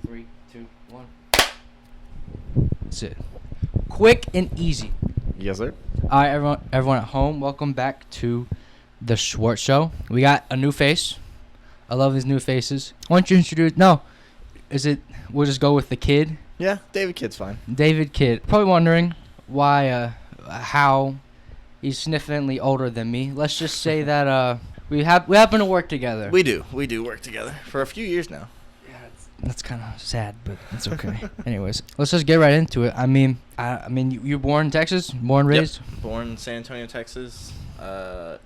3, 2, 1. That's it. Quick and easy. Yes, sir. All right, everyone at home, welcome back to the Schwartz Show. We got a new face. I love these new faces. Why don't you introduce? No, we'll just go with the kid, Yeah, David Kidd's fine. David Kidd. Probably wondering why, how he's significantly older than me. Let's just say that we happen to work together. We do work together for a few years now. That's kind of sad, but it's okay. Anyways, let's just get right into it. I mean, you were born in Texas, born and raised. Yep. Born in San Antonio, Texas.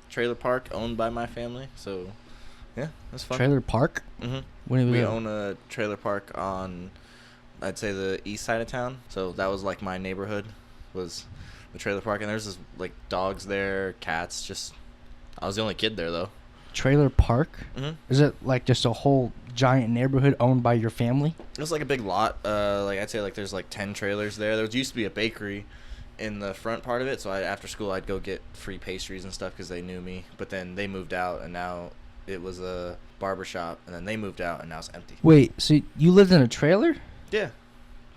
Trailer park owned by my family, so yeah, that's fun. Trailer park. Mm-hmm. When did We own a trailer park on, I'd say, the east side of town. So that was like my neighborhood, was the trailer park, and there's just like dogs there, cats. Just, I was the only kid there though. Trailer park. Mm-hmm. Is it like just a whole giant neighborhood owned by your family? It was like a big lot. Like I'd say, like there's like 10 trailers there. There used to be a bakery in the front part of it, so after school I'd go get free pastries and stuff because they knew me. But then they moved out, and now it was a barber shop, and then they moved out, and now it's empty. Wait, so you lived in a trailer? Yeah,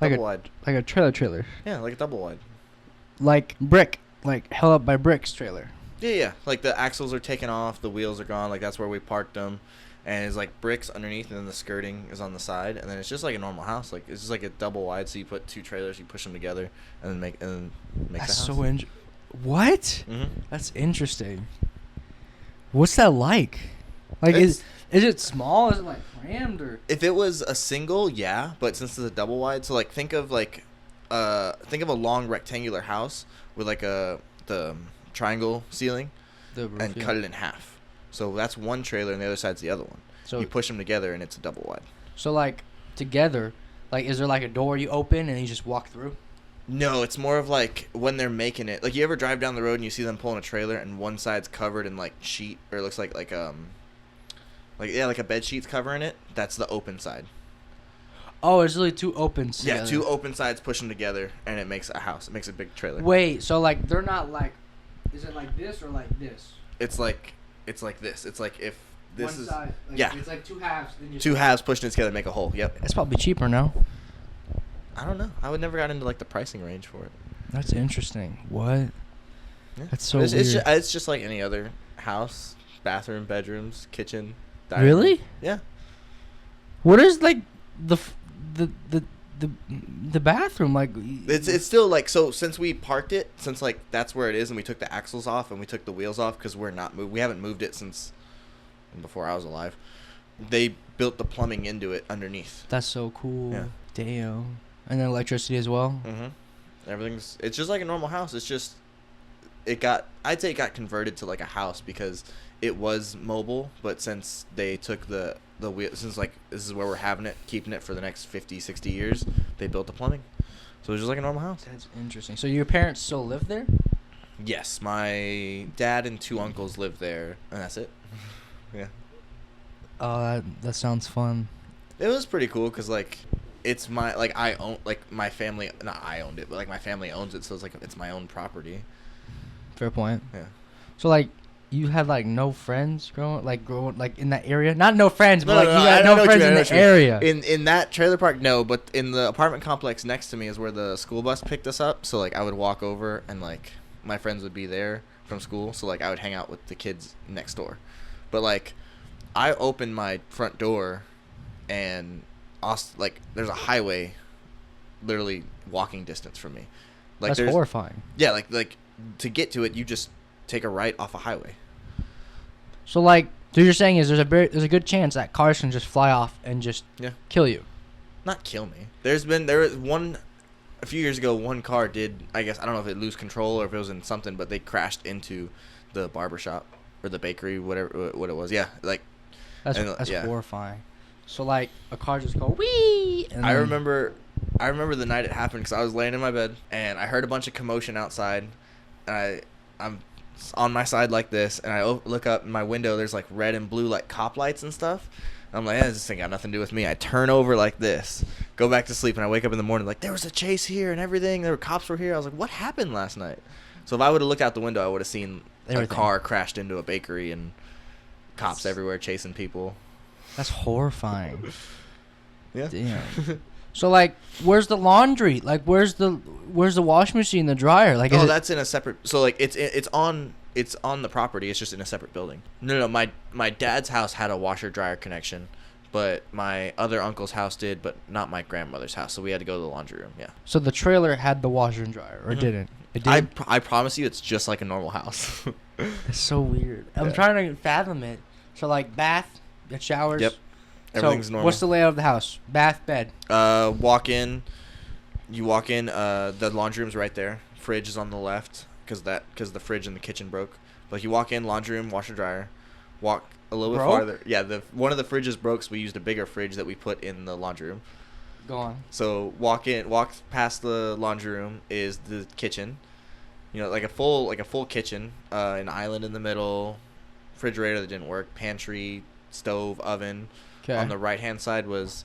Like double wide. Like a trailer? Yeah, like a double wide. Like brick, like held up by bricks trailer. Yeah. Like the axles are taken off, the wheels are gone. Like that's where we parked them, and it's like bricks underneath, and then the skirting is on the side, and then it's just like a normal house. Like it's just like a double wide. So you put two trailers, you push them together, and then make That's the house. so What? Mm-hmm. That's interesting. What's that like? Like, It's- is it small? Is it like crammed or? If it was a single, yeah, but since it's a double wide, so like think of a long rectangular house with like the triangle ceiling, The roof, and yeah. cut it in half. So that's one trailer, and the other side's the other one. So You push them together, and it's a double wide. So like together, like is there like a door you open and you just walk through? No, it's more of like when they're making it. Like you ever drive down the road and you see them pulling a trailer, and one side's covered in like sheet, or it looks like like a bed sheet's covering it. That's the open side. Oh, it's really two opens. Yeah, together. two open sides push them together, and it makes a house. It makes a big trailer. Wait, so like they're not like, is it like this or like this? It's like this. It's like if this One is side, like, yeah. It's like two halves. And you two halves pushed in together to make a hole. Yep. It's probably cheaper now. I don't know. I would never got into like the pricing range for it. That's interesting. What? Yeah. That's so it's, weird. it's just like any other house, bathroom, bedrooms, kitchen. dining Really? room. Yeah. What is like the bathroom like? It's still like, so since we parked it, since like that's where it is, and we took the axles off and we took the wheels off because we haven't moved it since before I was alive. They built the plumbing into it underneath. That's so cool. Yeah. Damn. And then electricity as well. Mm-hmm. It's just like a normal house. It's just I'd say it got converted to like a house because it was mobile, but since they took the wheel, since like this is where we're having it, keeping it for the next 50, 60 years, they built the plumbing. So it's just like a normal house. That's interesting. So your parents still live there? Yes, my dad and two uncles live there, and that's it. Yeah. Oh, that sounds fun. It was pretty cool because like it's my I own, like my family, not I owned it, but like my family owns it, so it's like it's my own property. Fair point. Yeah. So like you had like no friends growing like in that area? Not no friends, but No, like no, you I had know no what friends you in mean, I know the what you mean. area. In that trailer park, no, but in the apartment complex next to me is where the school bus picked us up. So like I would walk over, and like my friends would be there from school, so like I would hang out with the kids next door. But like I opened my front door, and like there's a highway literally walking distance from me. Like That's horrifying. Yeah, like to get to it, you just take a right off a highway. So like, so you're saying is there's a good chance that cars can just fly off and just kill you. Not kill me. There was one a few years ago. One car did, I guess, I don't know if it lose control or if it was in something, but they crashed into the barber shop or the bakery, whatever what it was. Yeah, like That's horrifying. So like a car just go wee. And I remember the night it happened because I was laying in my bed and I heard a bunch of commotion outside, and I'm on my side like this, and I look up in my window. There's like red and blue like cop lights and stuff. I'm like, this thing got nothing to do with me. I turn over like this, go back to sleep, and I wake up in the morning like there was a chase here and everything. There were cops were here. I was like, what happened last night? So if I would have looked out the window, I would have seen Everything. a car crashed into a bakery and cops everywhere chasing people. That's horrifying. Yeah. Damn. So like, where's the laundry? Like, where's the washing machine, the dryer? Like, Oh, that's in a separate. So like, it's on the property. It's just in a separate building. No. My dad's house had a washer dryer connection, but my other uncle's house did, but not my grandmother's house. So we had to go to the laundry room. Yeah. So the trailer had the washer and dryer, or didn't? It did. I promise you, it's just like a normal house. It's so weird. I'm Yeah. trying to fathom it. So like bath, get showers. Yep. Everything's normal. What's the layout of the house? Bath, bed. Walk in. You walk in. The laundry room's right there. Fridge is on the left because the fridge in the kitchen broke. But you walk in, laundry room, washer dryer. Walk a little bit farther. Yeah, one of the fridges broke, so we used a bigger fridge that we put in the laundry room. Go on. So walk past the laundry room is the kitchen. You know, like a full kitchen, an island in the middle, refrigerator that didn't work, pantry, stove, oven. Okay. On the right-hand side was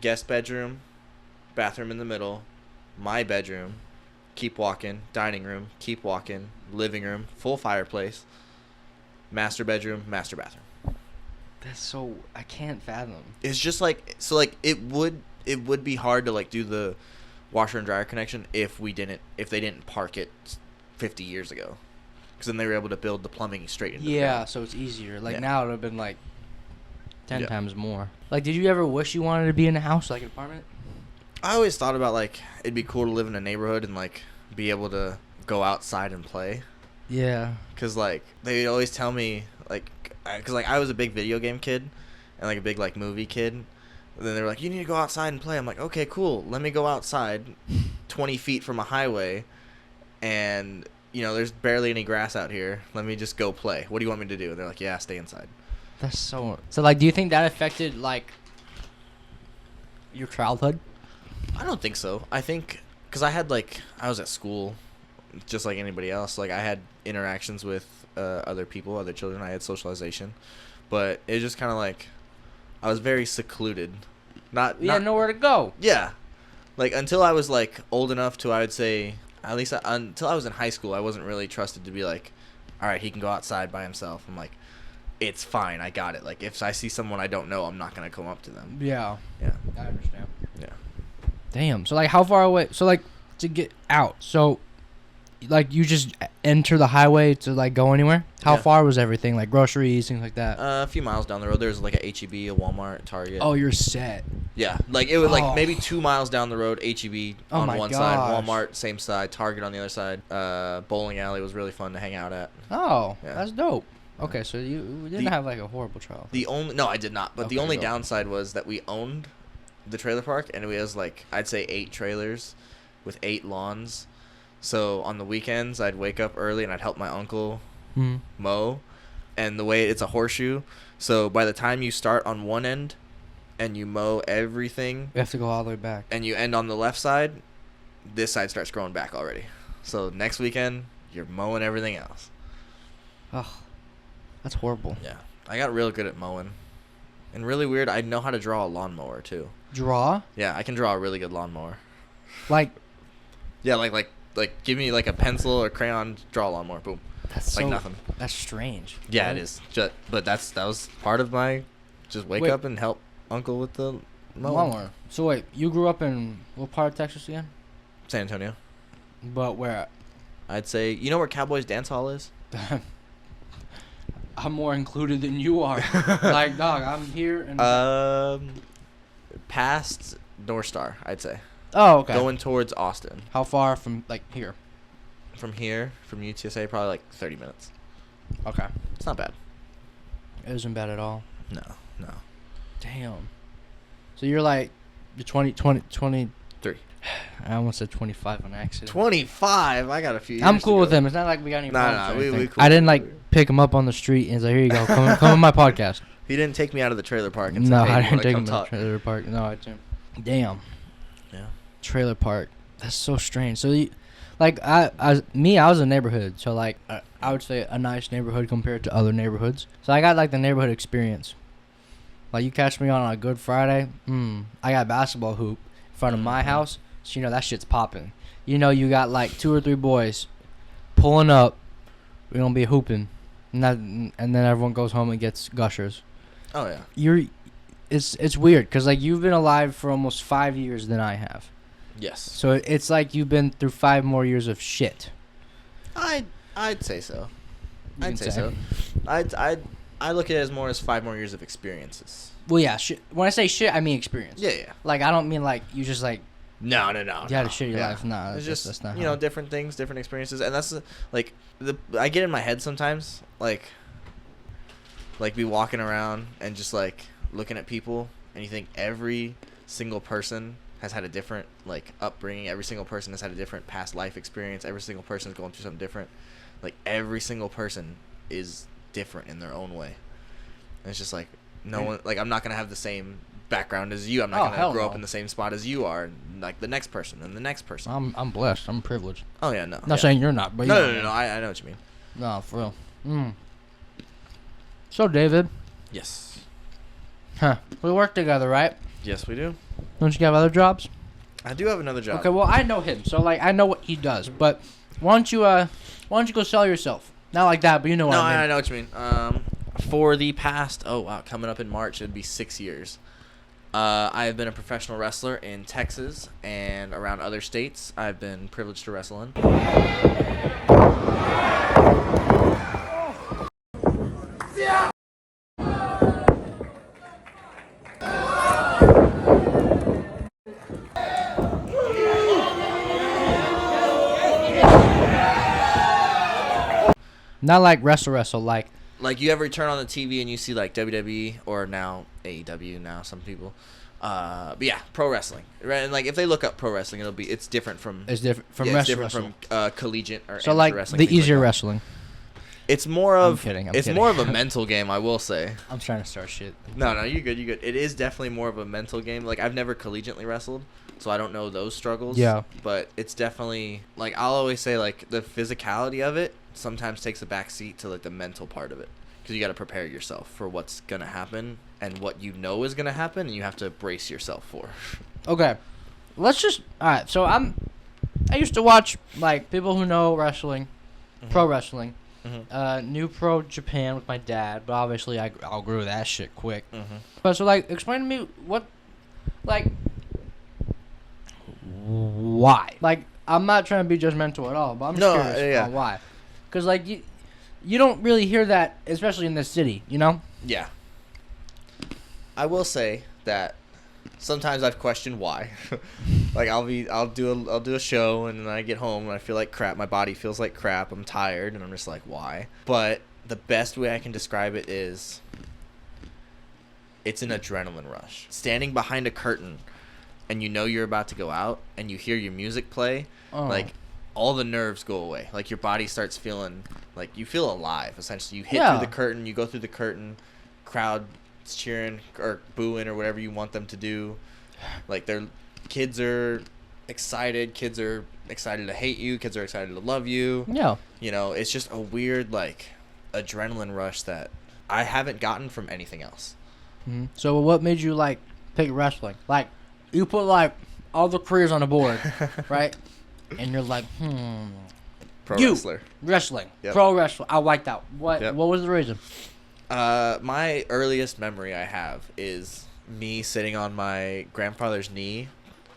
guest bedroom, bathroom in the middle, my bedroom, keep walking, dining room, keep walking, living room, full fireplace, master bedroom, master bathroom. That's so I can't fathom. It's just like it would be hard to like do the washer and dryer connection if they didn't park it 50 years ago. Cuz then they were able to build the plumbing straight into the ground. So it's easier. Like Yeah. now it would have been like 10 Yeah. times more. Like, did you ever wish you wanted to be in a house, like an apartment? I always thought about like it'd be cool to live in a neighborhood and like be able to go outside and play. Yeah. Cause like they always tell me like, cause like I was a big video game kid, and like a big like movie kid. And then they were like, you need to go outside and play. I'm like, okay, cool. Let me go outside, 20 feet from a highway, and you know there's barely any grass out here. Let me just go play. What do you want me to do? And they're like, yeah, stay inside. That's so. So like, do you think that affected like your childhood? I don't think so. I think because I was at school, just like anybody else. Like I had interactions with other people, other children. I had socialization, but it was just kind of like I was very secluded. Not Nowhere to go. Yeah, like until I was like old enough to, I would say, at least until I was in high school, I wasn't really trusted to be like, all right, he can go outside by himself. I'm like, it's fine, I got it. Like if I see someone I don't know, I'm not gonna come up to them. Yeah. Yeah. I understand. Yeah. Damn. So like, how far away? So like, to get out. So, like, you just enter the highway to like go anywhere. How Yeah. far was everything? Like groceries, things like that. A few miles down the road, there's like a HEB, a Walmart, Target. Oh, you're set. Yeah, like it was like Oh. maybe 2 miles down the road, HEB Oh on my one side, gosh. Walmart same side, Target on the other side. Bowling alley was really fun to hang out at. Oh, Yeah. that's dope. Okay, so you didn't have like a horrible childhood. No, I did not. But the Okay, only go. downside was that we owned the trailer park, and it was like I'd say 8 trailers with 8 lawns. So on the weekends, I'd wake up early and I'd help my uncle Hmm. mow. And the way it's a horseshoe, so by the time you start on one end and you mow everything, We have to go all the way back. and you end on the left side, this side starts growing back already. So next weekend, you're mowing everything else. Oh, that's horrible. Yeah. I got real good at mowing. And really weird, I know how to draw a lawnmower too. Draw? Yeah, I can draw a really good lawnmower. Like, Yeah, like give me like a pencil or crayon, draw a lawnmower, boom. that's Like so, nothing. That's strange. Yeah, right? it is. But that was part of my just wake Wait. up and help uncle with the mowing. Lawnmower. So wait, you grew up in what part of Texas again? San Antonio. But where? I'd say, you know where Cowboys Dance Hall is? I'm more included than you are. Like, dog, I'm here and. Past North Star, I'd say. Oh, okay. Going towards Austin. How far from like here? From here, from UTSA, probably like 30 minutes. Okay. It's not bad. It isn't bad at all. No. Damn. So you're like, you're 20. 3. I almost said 25 on accident. 25? I got a few years I'm cool to with go. him. It's not like we got any Nah, problems. nah, or we anything. cool. I didn't like pick him up on the street and say, "Here you go, come on my podcast." He didn't take me out of the trailer park and No, say, hey, I you didn't wanna take come him to the talk? trailer park. No, I didn't. Damn. Yeah. Trailer park. That's so strange. So, I was a neighborhood. So, like, I would say a nice neighborhood compared to other neighborhoods. So, I got, like, the neighborhood experience. Like, you catch me on a good Friday, I got a basketball hoop in front of my house. So, you know, that shit's popping. You know, you got, like, 2 or 3 boys pulling up. We're going to be hooping. And then everyone goes home and gets gushers. Oh, yeah. it's weird because like you've been alive for almost 5 years than I have. Yes. So it's like you've been through 5 more years of shit. I'd say so. You I'd can say so. I look at it as more as 5 more years of experiences. Well, yeah. Shit. When I say shit, I mean experience. Yeah. Like I don't mean like you just like No. you had a shitty life. Nah, It's just just that's not you know, different things, different experiences, and that's like I get in my head sometimes, like be walking around and just like looking at people, and you think every single person has had a different like upbringing. Every single person has had a different past life experience. Every single person is going through something different. Like every single person is different in their own way. And it's just like no one. Like I'm not gonna have the same background as you. I'm not gonna grow up in the same spot as you are. And, like the next person and the next person. I'm blessed. I'm privileged. Oh yeah, no. Not saying you're not, but No. I know what you mean. No, for real. So David, Yes. we work together, right? Yes, we do. Don't you have other jobs? I do have another job. Okay, well I know him, so like I know what he does. But why don't you go sell yourself? Not like that, but you know what No, I mean. I know what you mean. For the past, coming up in March, it'd be 6 years. I have been a professional wrestler in Texas and around other states. I've been privileged to wrestle in. Not like wrestle, like. Like you ever turn on the TV and you see like WWE or now AEW now some people, but yeah, pro wrestling. Right, and like if they look up pro wrestling, it's different from It's different from it's wrestling. different from collegiate or So amateur like wrestling. the things easier like that. wrestling. It's more of I'm it's kidding. more of a mental game, I will say. I'm trying to start shit. No, you good. It is definitely more of a mental game. Like I've never collegiately wrestled, so I don't know those struggles. Yeah. But it's definitely like I'll always say like the physicality of it sometimes takes a back seat to like the mental part of it, because you got to prepare yourself for what's gonna happen and what you know is gonna happen, and you have to brace yourself for. Okay, let's just all right. So I used to watch like people who know wrestling, pro wrestling. New Pro Japan with my dad, but obviously I outgrew that shit quick. But so like, explain to me what, like, why? Like, I'm not trying to be judgmental at all, but I'm just curious on why. Because like you don't really hear that, especially in this city, you know? Yeah. I will say that sometimes I've questioned why. Like I'll do a show and then I get home and I feel like crap. My body feels like crap. I'm tired and I'm just like, why? But the best way I can describe it is it's an adrenaline rush. Standing behind a curtain and you know you're about to go out and you hear your music play, like all the nerves go away. Like your body starts feeling like you feel alive. Essentially, you hit through the curtain, you go through the curtain, crowd cheering or booing or whatever you want them to do. Like kids are excited to hate you, kids are excited to love you. Yeah. You know, it's just a weird like adrenaline rush that I haven't gotten from anything else. So what made you like pick wrestling? Like you put like all the careers on the board, right? And you're like, Pro wrestler. Wrestling. Yep. Pro wrestler. I like that. What was the reason? My earliest memory I have is me sitting on my grandfather's knee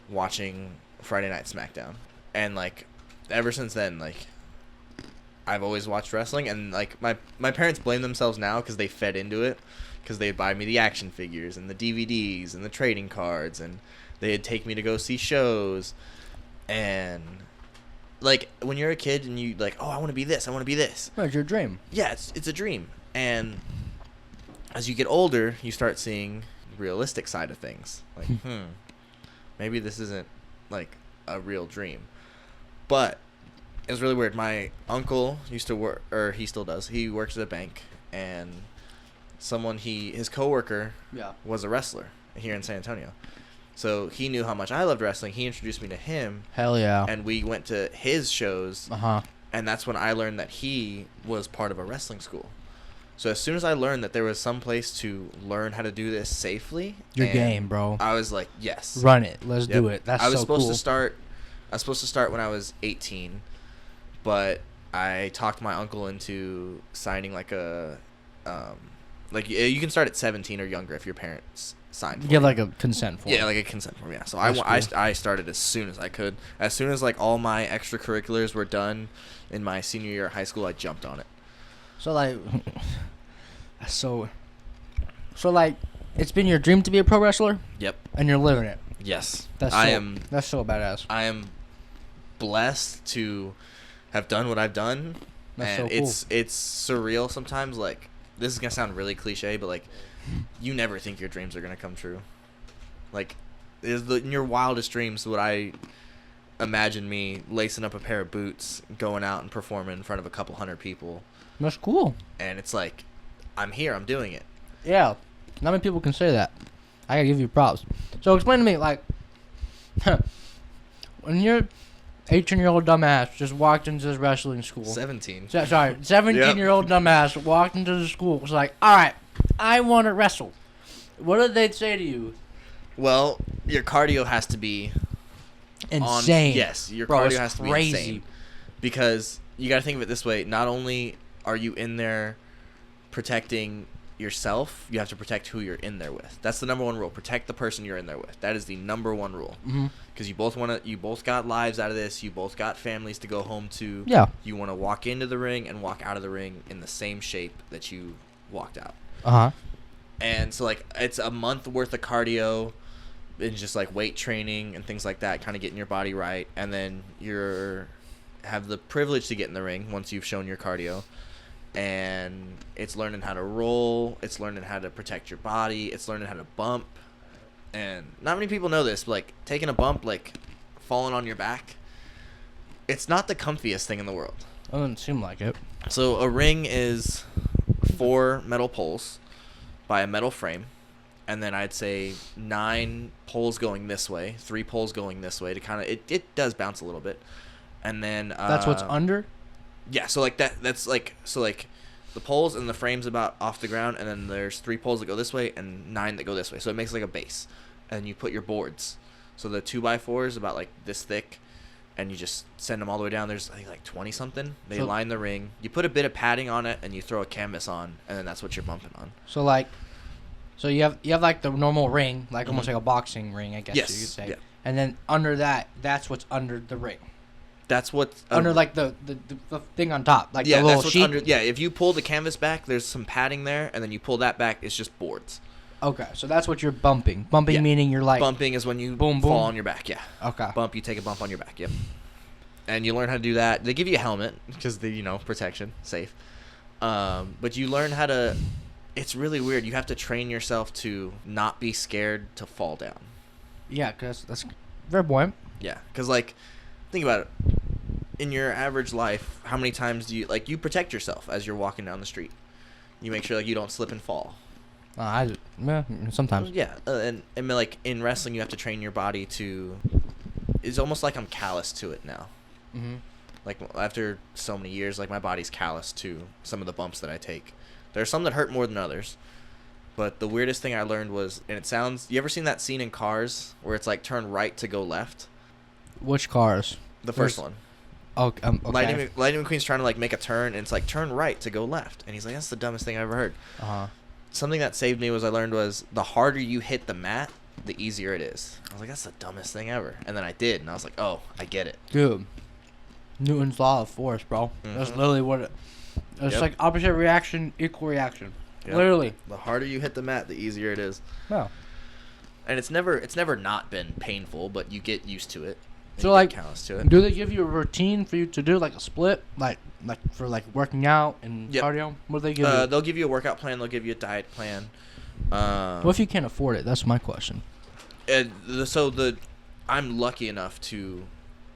watching Friday Night SmackDown. And like ever since then, like I've always watched wrestling, and like my parents blame themselves now because they fed into it, because they'd buy me the action figures and the DVDs and the trading cards, and they'd take me to go see shows. And like when you're a kid and you like, oh, I want to be this, Right, it's your dream. Yeah, it's a dream. And as you get older, you start seeing realistic side of things. Like, maybe this isn't like a real dream. But it was really weird. My uncle used to work, or he still does. He works at a bank, and his coworker was a wrestler here in San Antonio. So he knew how much I loved wrestling. He introduced me to him. Hell yeah. And we went to his shows. And that's when I learned that he was part of a wrestling school. So as soon as I learned that there was some place to learn how to do this safely, your game, bro. I was like, yes, run it. Let's do it. That's so cool. I was supposed to start when I was 18, but I talked my uncle into signing like a, like you can start at 17 or younger if your parents signed for You have me. like a consent form. Yeah, like a consent form. Yeah, so That's I started as soon as I could. As soon as like all my extracurriculars were done in my senior year of high school, I jumped on it. So like, so like, it's been your dream to be a pro wrestler, Yep. and you're living it. Yes. That's I so, am. That's so badass. I am blessed to have done what I've done, That's and so cool. it's surreal sometimes. Like, this is gonna sound really cliche, but like, you never think your dreams are gonna come true. Like, in your wildest dreams would I imagine me lacing up a pair of boots, going out and performing in front of a couple hundred people, That's cool. and it's like, I'm here, I'm doing it. Yeah, not many people can say that. I gotta give you props. So explain to me, like, when your 18-year-old dumbass just walked into this wrestling school. 17. Sorry, 17-year-old dumbass walked into the school. Was like, all right, I want to wrestle. What did they say to you? Well, your cardio has to be Insane. Yes, your Bro, cardio it's has to be crazy. insane. Because you got to think of it this way. Not only are you in there protecting yourself, you have to protect who you're in there with. That's the number one rule. Protect the person you're in there with. That is the number one rule. Mm-hmm. Because you both got lives out of this. You both got families to go home to. Yeah. You want to walk into the ring and walk out of the ring in the same shape that you walked out. Uh-huh. And so, like, it's a month worth of cardio and just, like, weight training and things like that, kind of getting your body right. And then have the privilege to get in the ring once you've shown your cardio. And it's learning how to roll. It's learning how to protect your body. It's learning how to bump. And not many people know this, but, like, taking a bump, like, falling on your back, it's not the comfiest thing in the world. It doesn't seem like it. So a ring is 4 metal poles by a metal frame, and then I'd say 9 poles going this way, 3 poles going this way to kind of it does bounce a little bit, and then That's what's under? yeah. So like that's like the poles and the frame's about off the ground, and then there's 3 poles that go this way and 9 that go this way. So it makes like a base, and you put your boards. So the 2x4 is about like this thick, and you just send them all the way down. There's I think like 20 something. They So- line the ring. You put a bit of padding on it, and you throw a canvas on, and then that's what you're bumping on. So like, so you have like the normal ring, like almost like a boxing ring, I guess Yes, you could say. yeah. And then under that, that's what's under the ring. That's what Under like the thing on top, like yeah, the little that's what's sheet. under. Yeah, if you pull the canvas back, there's some padding there, and then you pull that back, it's just boards. Okay, so that's what you're bumping. Bumping Yeah. meaning you're like Bumping is when you boom, fall boom. on your back. Yeah, Okay. bump. You take a bump on your back. Yep. And you learn how to do that. They give you a helmet because protection, safe. But you learn how to. It's really weird. You have to train yourself to not be scared to fall down. Yeah, cause that's very buoyant. Yeah, because like, think about it. In your average life, how many times do you protect yourself as you're walking down the street? You make sure like you don't slip and fall. Sometimes. Yeah, and like in wrestling, you have to train your body to. It's almost like I'm callous to it now. Mm-hmm. Like after so many years, like my body's callous to some of the bumps that I take. There are some that hurt more than others. But the weirdest thing I learned was, and it sounds. You ever seen that scene in Cars where it's like turn right to go left? Which cars? The first There's- one. Okay. Lightning McQueen's trying to like make a turn, and it's like turn right to go left, and he's like, "That's the dumbest thing I ever heard." Uh-huh. Something that saved me was I learned was the harder you hit the mat, the easier it is. I was like, "That's the dumbest thing ever," and then I did, and I was like, "Oh, I get it." Dude. Newton's law of force, bro. That's Mhm. literally what it. It's Yep. like opposite reaction, equal reaction. Yep. Literally. The harder you hit the mat, the easier it is. Yeah. And it's never not been painful, but you get used to it. and So, you like, get callous to it. Do they give you a routine for you to do, like a split, like for like working out and Yep. cardio? What do they give you? They'll give you a workout plan. They'll give you a diet plan. What if you can't afford it? That's my question. I'm lucky enough to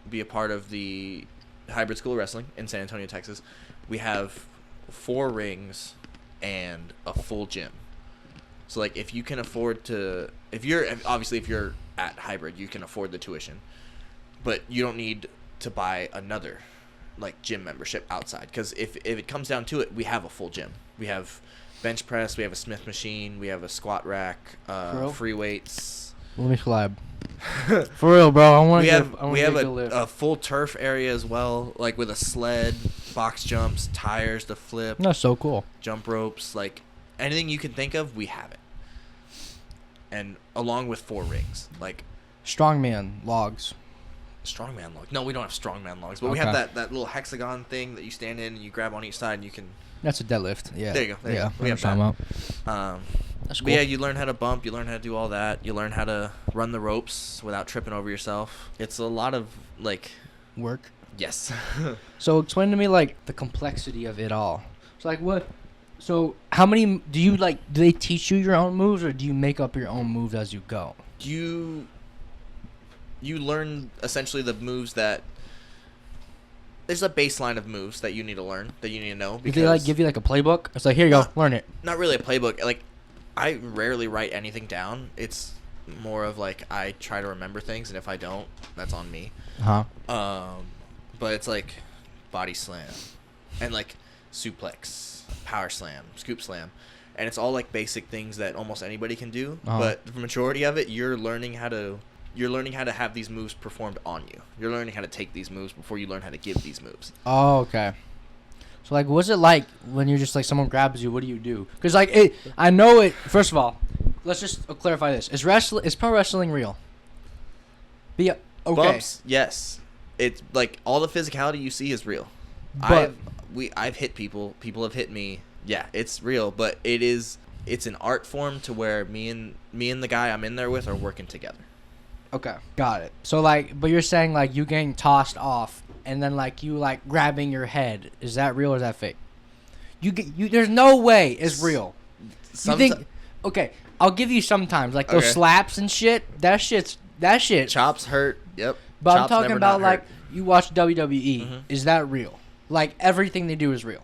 be a part of the Hybrid School of Wrestling in San Antonio, Texas. We have 4 rings and a full gym. So like if you can afford to, if you're at Hybrid, you can afford the tuition, but you don't need to buy another like gym membership outside, because if it comes down to it, we have a full gym. We have bench press, we have a Smith machine, we have a squat rack, real? free weights. Let me collab. For real, bro. I want We to have a lift. a full turf area as well, like with a sled, box jumps, tires to flip, That's so cool. jump ropes, like anything you can think of, we have it. and along with 4 rings, like Strongman logs. strongman log. No, we don't have strongman logs, but we have Okay. that little hexagon thing that you stand in and you grab on each side and you can. That's a deadlift. Yeah. There you go. There you yeah. go. We have I know what that. you're talking about. That's But cool. yeah, you learn how to bump. You learn how to do all that. You learn how to run the ropes without tripping over yourself. It's a lot of like. Work. Yes. So explain to me like the complexity of it all. So like what? So how many do you like? Do they teach you your own moves, or do you make up your own moves as you go? you learn essentially the moves that. There's a baseline of moves that you need to learn, that you need to know. Do Because they like give you like a playbook? It's like here you go, learn it. not really a playbook. Like, I rarely write anything down. It's more of like I try to remember things, and if I don't, that's on me. Huh? But it's like body slam, and like suplex, power slam, scoop slam, and it's all like basic things that almost anybody can do. Uh-huh. But the majority of it, you're learning how to have these moves performed on you. You're learning how to take these moves before you learn how to give these moves. Oh, okay. So like, what's it like when you're just like someone grabs you? What do you do? Because like I know it. First of all, let's just clarify this: is pro wrestling real? Okay. Bumps, yes. It's like all the physicality you see is real. But I've hit people. People have hit me. Yeah, it's real, but it's an art form to where me and the guy I'm in there with are working together. okay, got it. So like, but you're saying like you getting tossed off and then like you like grabbing your head. Is that real or is that fake? There's no way it's real. You think? Okay, I'll give you sometimes like those Okay. slaps and shit. That shit. Chops hurt. Yep. But I'm Chops talking never about not like hurt. you watch WWE. Mhm. Is that real? Like everything they do is real.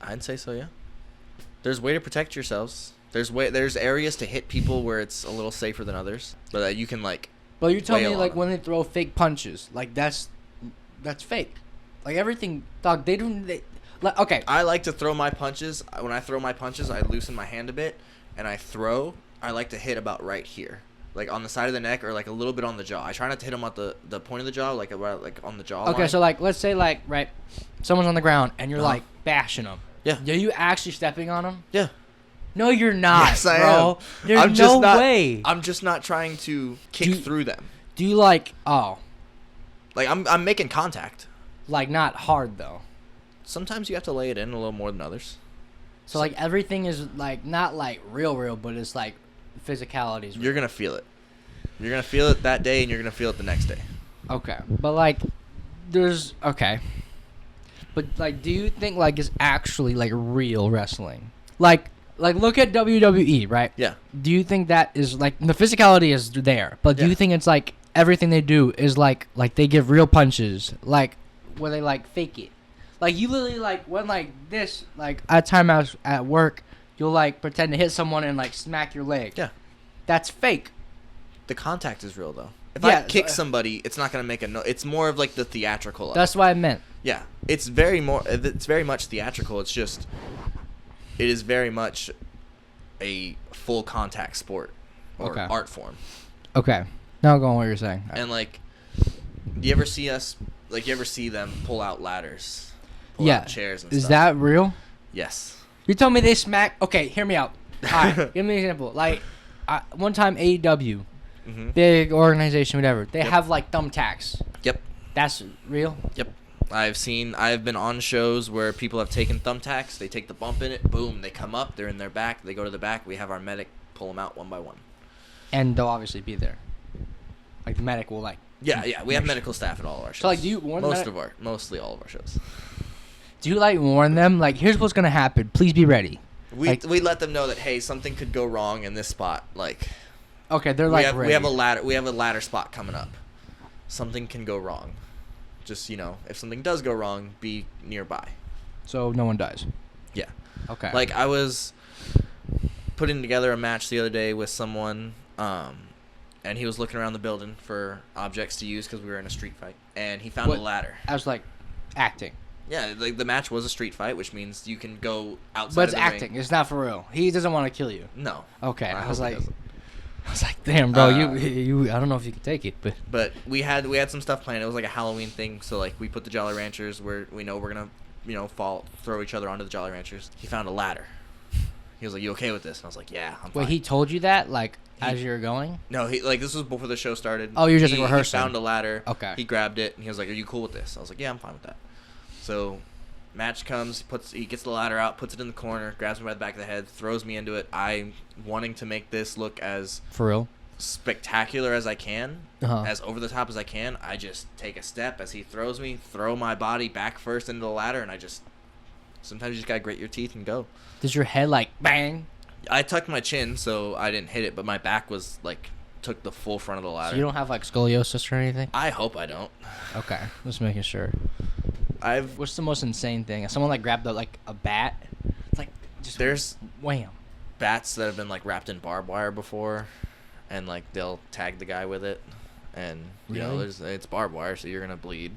I'd say so. Yeah. There's way to protect yourselves. There's areas to hit people where it's a little safer than others, but that you can like. But you're telling wail me on like them. when they throw fake punches, like that's fake. Like everything, dog. Like okay. I like to throw my punches. When I throw my punches, I loosen my hand a bit, and I throw. I like to hit about right here, like on the side of the neck or like a little bit on the jaw. I try not to hit them at the point of the jaw, like about like on the jaw. Okay, so like let's say like right, someone's on the ground and you're Uh-huh. like bashing them. Yeah. Are you actually stepping on them? Yeah. No, you're not, Yes, I bro. am. There's I'm just no not- way. I'm just not trying to kick Do- through them. Do you like Like I'm making contact. like not hard though? Sometimes you have to lay it in a little more than others. So like everything is like not like real, but it's like physicality is real. You're gonna feel it. You're gonna feel it that day, and you're gonna feel it the next day. Okay, but like there's okay. But like, do you think like it's actually like real wrestling? Like look at WWE, right? Yeah. Do you think that is like the physicality is there, but do Yeah. you think it's like everything they do is like they give real punches, like where they like fake it? Like you literally like when like this like at time I was at work, you'll like pretend to hit someone and like smack your leg. Yeah. That's fake. The contact is real though. If Yeah, I kick somebody, it's not gonna make a no. It's more of like the theatrical. Of That's what I meant. Yeah, it's very much theatrical. It's just, it is very much a full contact sport or Okay. art form. Okay. Now go on what you're saying. And like, do you ever see them pull out ladders, pull Yeah. out chairs and Is stuff? that real? Yes. You tell me they smack. Okay, hear me out. All right, give me an example. Like, one time AEW, Mm-hmm. big organization, whatever, they Yep. have like thumbtacks. Yep. That's real. Yep. I've been on shows where people have taken thumbtacks. They take the bump in it. Boom. They come up. They're in their back. They go to the back. We have our medic pull them out one by one. And they'll obviously be there. Like the medic will like. Yeah. We have medical staff at all of our shows. So like, do you warn mostly all of our shows. Do you like warn them like here's what's gonna happen? Please be ready. We Like- we let them know that hey, something could go wrong in this spot. Like Okay, they're we like have ready. we have a ladder spot coming up. Something can go wrong. Just if something does go wrong, be nearby. So no one dies. Yeah. Okay. Like I was putting together a match the other day with someone, and he was looking around the building for objects to use because we were in a street fight, and he found What? a ladder. I was like acting. Yeah, like the match was a street fight, which means you can go outside. But of it's the acting. ring. It's not for real. He doesn't want to kill you. No. Okay. I was hope he like, doesn't. damn, bro, Uh, you. I don't know if you can take it, but But we had some stuff planned. It was like a Halloween thing, so like we put the Jolly Ranchers where we know we're gonna throw each other onto the Jolly Ranchers. He found a ladder. He was like, "You okay with this?" And I was like, "Yeah, I'm fine." wait, he told you that like As you're going? No, he like this was before the show started. Oh, you're just he, like rehearsing. He found a ladder. Okay. He grabbed it and he was like, "Are you cool with this?" I was like, "Yeah, I'm fine with that." So, match comes. He gets the ladder out, puts it in the corner, grabs me by the back of the head, throws me into it. I'm wanting to make this look as For real? spectacular as I can, Uh-huh. as over the top as I can. I just take a step as he throws me, throw my body back first into the ladder, and I just sometimes you just gotta grit your teeth and go. Does your head like bang? I tucked my chin so I didn't hit it, but my back was like took the full front of the ladder. So you don't have like scoliosis or anything? I hope I don't. Okay, just making sure. I've What's the most insane thing? If someone like grabbed like a bat, it's like just there's wham. bats that have been like wrapped in barbed wire before, and like they'll tag the guy with it, and you know Really? it's barbed wire, so you're gonna bleed.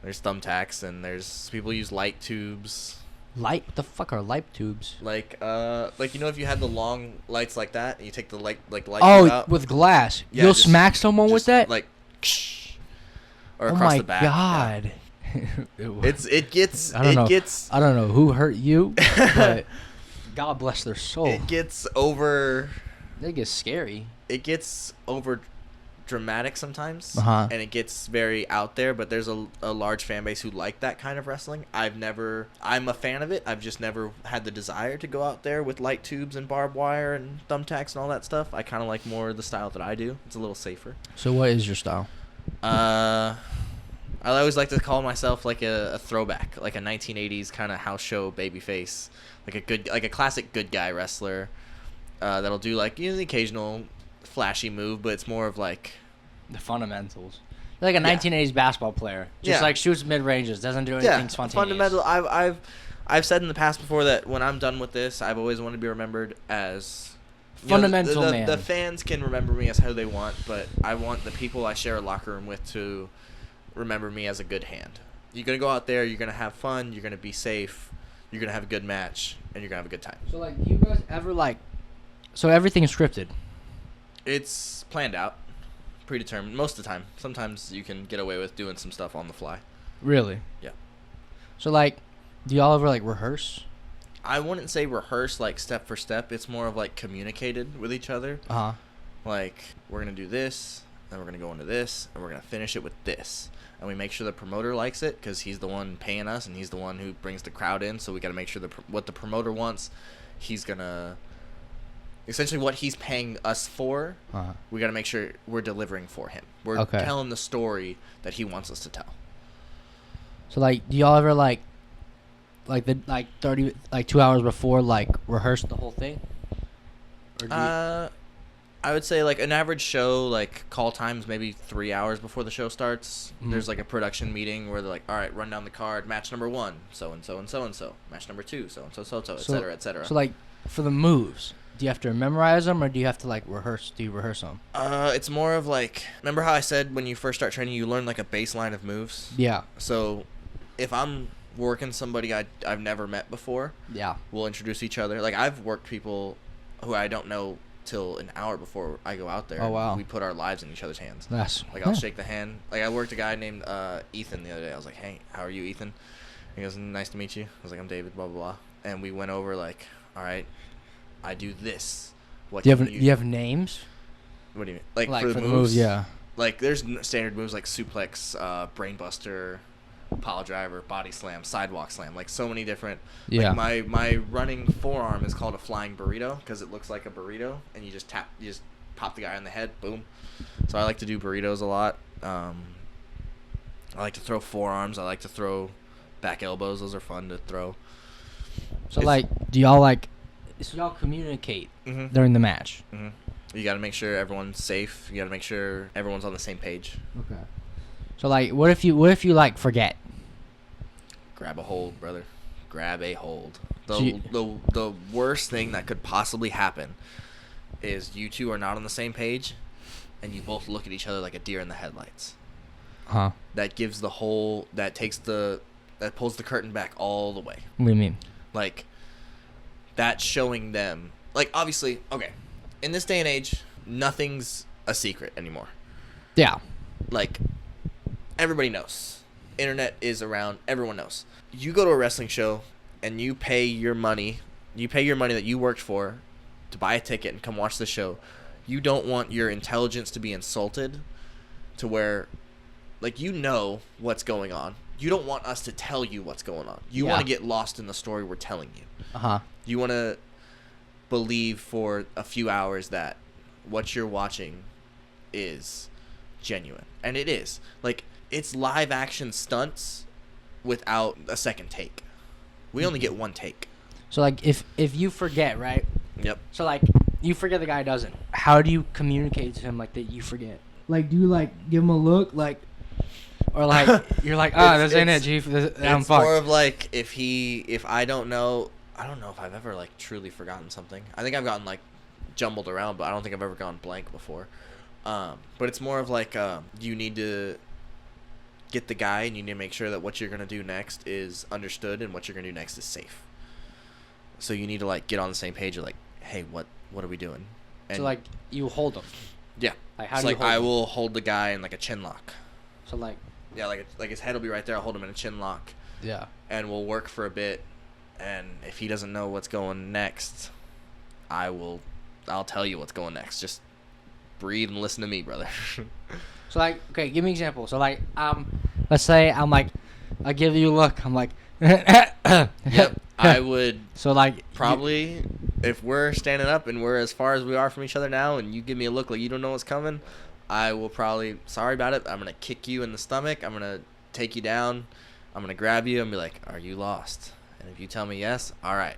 There's thumbtacks, and there's people use light tubes. Light? What the fuck are light tubes? Like you know if you had the long lights like that, and you take the light tube Oh, out. with glass. Yeah, You'll just- smack someone with just, that? like, or Oh across my the back. Yeah. god. It gets I don't know. gets I don't know who hurt you, but God bless their soul. it gets over They get scary. dramatic sometimes, Uh-huh. and it gets very out there, but there's a large fan base who like that kind of wrestling. I'm a fan of it. I've just never had the desire to go out there with light tubes and barbed wire and thumbtacks and all that stuff. I kind of like more the style that I do. It's a little safer. So what is your style? I always like to call myself like a throwback, like a 1980s kind of house show babyface, like a classic good guy wrestler that'll do like the occasional flashy move, but it's more of like The fundamentals. You're like a Yeah. 1980s basketball player. Just Yeah. like shoots mid ranges, doesn't do anything spontaneous. fundamental. I've said in the past before that when I'm done with this, I've always wanted to be remembered as Fundamental the, man. The fans can remember me as how they want, but I want the people I share a locker room with to remember me as a good hand. You're gonna go out there, you're gonna have fun, you're gonna be safe, you're gonna have a good match, and you're gonna have a good time. So like, do you guys ever like? So everything's scripted. It's planned out, predetermined most of the time. Sometimes you can get away with doing some stuff on the fly. Really? Yeah. So like, do y'all ever like rehearse? I wouldn't say rehearse like step for step. It's more of like communicated with each other. Uh huh. Like, we're going to do this, then we're going to go into this, and we're going to finish it with this. And we make sure the promoter likes it because he's the one paying us and he's the one who brings the crowd in. So we got to make sure what the promoter wants, he's going to... Essentially what he's paying us for, Uh-huh. we got to make sure we're delivering for him. We're Okay. telling the story that he wants us to tell. So like, do y'all ever like the 2 hours before like rehearse the whole thing? Or do you, I would say like an average show, like call times maybe 3 hours before the show starts. Mhm. There's like a production meeting where they're like, all right, run down the card. Match number 1, so and so and so and so. Match number 2, so and so so so, et cetera, et cetera. So like, for the moves, do you have to memorize them or do you have to like rehearse? Do you rehearse them? It's more of like, remember how I said when you first start training, you learn like a baseline of moves. Yeah. So if I'm working somebody I've never met before, Yeah. we'll introduce each other. Like I've worked people who I don't know till an hour before I go out there. Oh, wow. We put our lives in each other's hands. That's Like I'll shake the hand. Like I worked a guy named Ethan the other day. I was like, "Hey, how are you, Ethan?" He goes, "Nice to meet you." I was like, "I'm David." Blah blah blah. And we went over like, "All right, I do this. What Do you can have you have names? What do you mean? Like, For for the the moves? yeah. Like there's standard moves like suplex, brainbuster, pile driver, body slam, sidewalk slam. Like so many different. Yeah. Like my running forearm is called a flying burrito because it looks like a burrito, and you just pop the guy on the head, boom. So I like to do burritos a lot. I like to throw forearms. I like to throw back elbows. Those are fun to throw. So like, do y'all like? So y'all communicate Mm-hmm. during the match. Mm-hmm. You got to make sure everyone's safe. You got to make sure everyone's on the same page. Okay. So like, what if you like forget? Grab a hold, brother. Grab a hold. So you- The worst thing that could possibly happen is you two are not on the same page, and you both look at each other like a deer in the headlights. Huh? That gives the whole that pulls the curtain back all the way. What do you mean? Like that's showing them. Like obviously, okay. In this day and age, nothing's a secret anymore. Yeah. Like everybody knows. Internet is around, everyone knows. You go to a wrestling show and you pay your money that you worked for to buy a ticket and come watch the show. You don't want your intelligence to be insulted to where, like, you know what's going on. You don't want us to tell you what's going on. You want to get lost in the story we're telling you. Uh-huh. You want to believe for a few hours that what you're watching is genuine. And it is. Like, it's live action stunts without a second take. We only get one take. So, like, if you forget, right? Yep. So, like, you forget the guy doesn't. How do you communicate to him, like, that you forget? Like, do you, like, give him a look, like... Or, like, you're like, this ain't it, Chief. I'm It's fucked. more of, like, if I don't know... I don't know if I've ever, like, truly forgotten something. I think I've gotten, like, jumbled around, but I don't think I've ever gone blank before. But it's more of, like, you need to get the guy, and you need to make sure that what you're going to do next is understood and what you're going to do next is safe. So you need to, like, get on the same page of, like, hey, what are we doing? And so, like, you hold him. Yeah. Like, how so, do you like, hold I him? will hold the guy in, like, a chin lock. So, like... Yeah, like his head will be right there. I'll hold him in a chin lock. Yeah. And we'll work for a bit. And if he doesn't know what's going next, I'll tell you what's going next. Just breathe and listen to me, brother. So, like, okay, give me an example. So, like, let's say I'm like, I give you a look. I'm like, Yep. I would So, like, probably, if we're standing up and we're as far as we are from each other now, and you give me a look like you don't know what's coming, I will probably, sorry about it, I'm going to kick you in the stomach. I'm going to take you down. I'm going to grab you and be like, are you lost? And if you tell me yes, all right,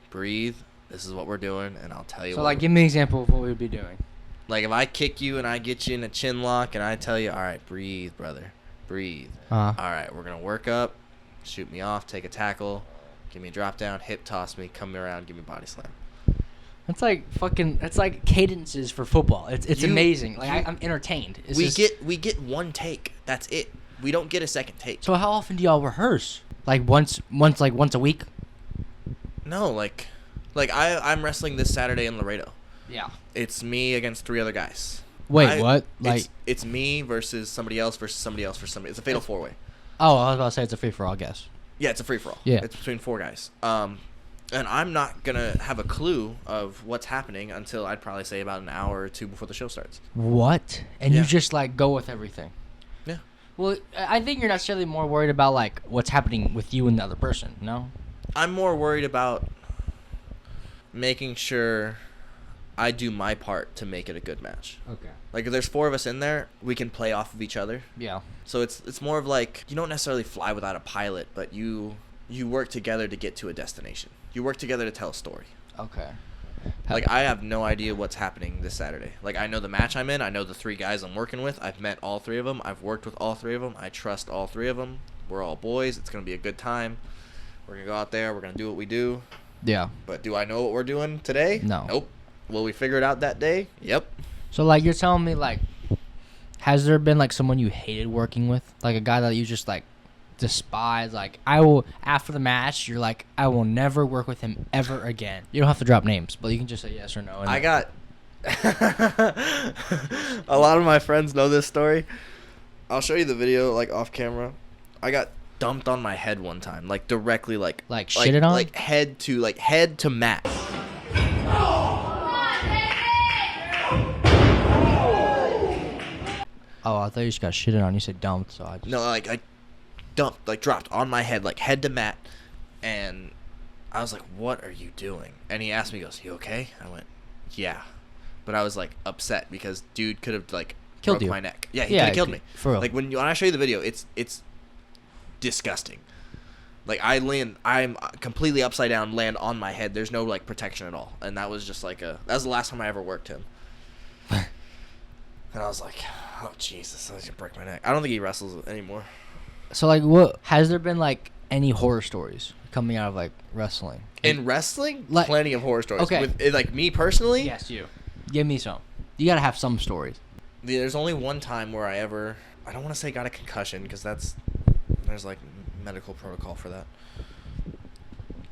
breathe. This is what we're doing, and I'll tell you So, like, give me an example of what we'd be doing. Like, if I kick you and I get you in a chin lock and I tell you, all right, breathe, brother, breathe. All right, we're going to work up, shoot me off, take a tackle, give me a drop down, hip toss me, come around, give me a body slam. It's like fucking. It's like cadences for football. It's amazing. Like I'm entertained. We get one take. That's it. We don't get a second take. So how often do y'all rehearse? Like once a week? No, like I'm wrestling this Saturday in Laredo. Yeah. It's me against 3 other guys. Wait, what? Like it's me versus somebody else versus somebody else versus somebody. It's a fatal 4-way. Oh, I was about to say it's a free for all, I guess. Yeah, it's a free for all. Yeah. It's between 4 guys. And I'm not gonna have a clue of what's happening until I'd probably say about an hour or 2 before the show starts. What? And Yeah. you just like go with everything. Yeah. Well, I think you're necessarily more worried about like what's happening with you and the other person. No. I'm more worried about making sure I do my part to make it a good match. Okay. Like, if there's 4 of us in there, we can play off of each other. Yeah. So it's more of like, you don't necessarily fly without a pilot, but you work together to get to a destination. You work together to tell a story. Okay. Like, I have no idea what's happening this Saturday. Like, I know the match I'm in. I know the 3 guys I'm working with. I've met all 3 of them. I've worked with all 3 of them. I trust all 3 of them. We're all boys. It's going to be a good time. We're going to go out there. We're going to do what we do. Yeah. But do I know what we're doing today? No. Nope. Will we figure it out that day? Yep. So like you're telling me like, has there been like someone you hated working with, like a guy that you just like despise? Like I will after the match, you're like I will never work with him ever again. You don't have to drop names, but you can just say yes or no. I got a lot of my friends know this story. I'll show you the video like off camera. I got dumped on my head one time, like directly like shitted on? like head to mat. Oh, I thought you just got shitted on. You said dumped, so I just... No, like I dumped, like dropped on my head, like head to mat, and I was like, "What are you doing?" And he asked me, he goes, "You okay?" I went, "Yeah," but I was like upset because dude could have like Killed broke you. my neck. Yeah, he could have killed me. For real. Like when I show you the video, it's disgusting. Like I'm completely upside down, land on my head. There's no like protection at all, and that was just like that was the last time I ever worked him. And I was like, oh Jesus, I was gonna break my neck. I don't think he wrestles anymore. So like, what has there been like any horror stories coming out of like wrestling? In wrestling, Like- plenty of horror stories. Okay. With, like me personally, Yes, you. Give me some. You gotta have some stories. there's only one time where I don't want to say got a concussion because there's like medical protocol for that.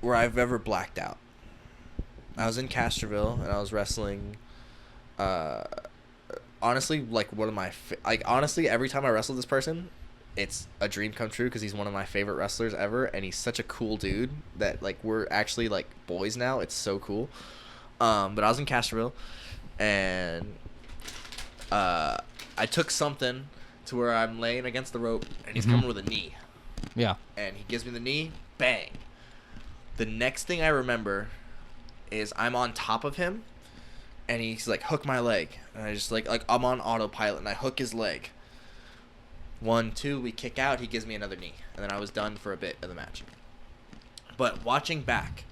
Where I've ever blacked out. I was in Castroville and I was wrestling. Honestly, like one of my honestly, every time I wrestle this person, it's a dream come true because he's one of my favorite wrestlers ever, and he's such a cool dude that like we're actually like boys now. It's so cool. But I was in Castroville, and I took something to where I'm laying against the rope, and he's coming with a knee. Yeah. And he gives me the knee, bang. The next thing I remember is I'm on top of him, and he's like, hook my leg. And I just like I'm on autopilot, and I hook his leg. 1, 2, we kick out, he gives me another knee. And then I was done for a bit of the match. But watching back,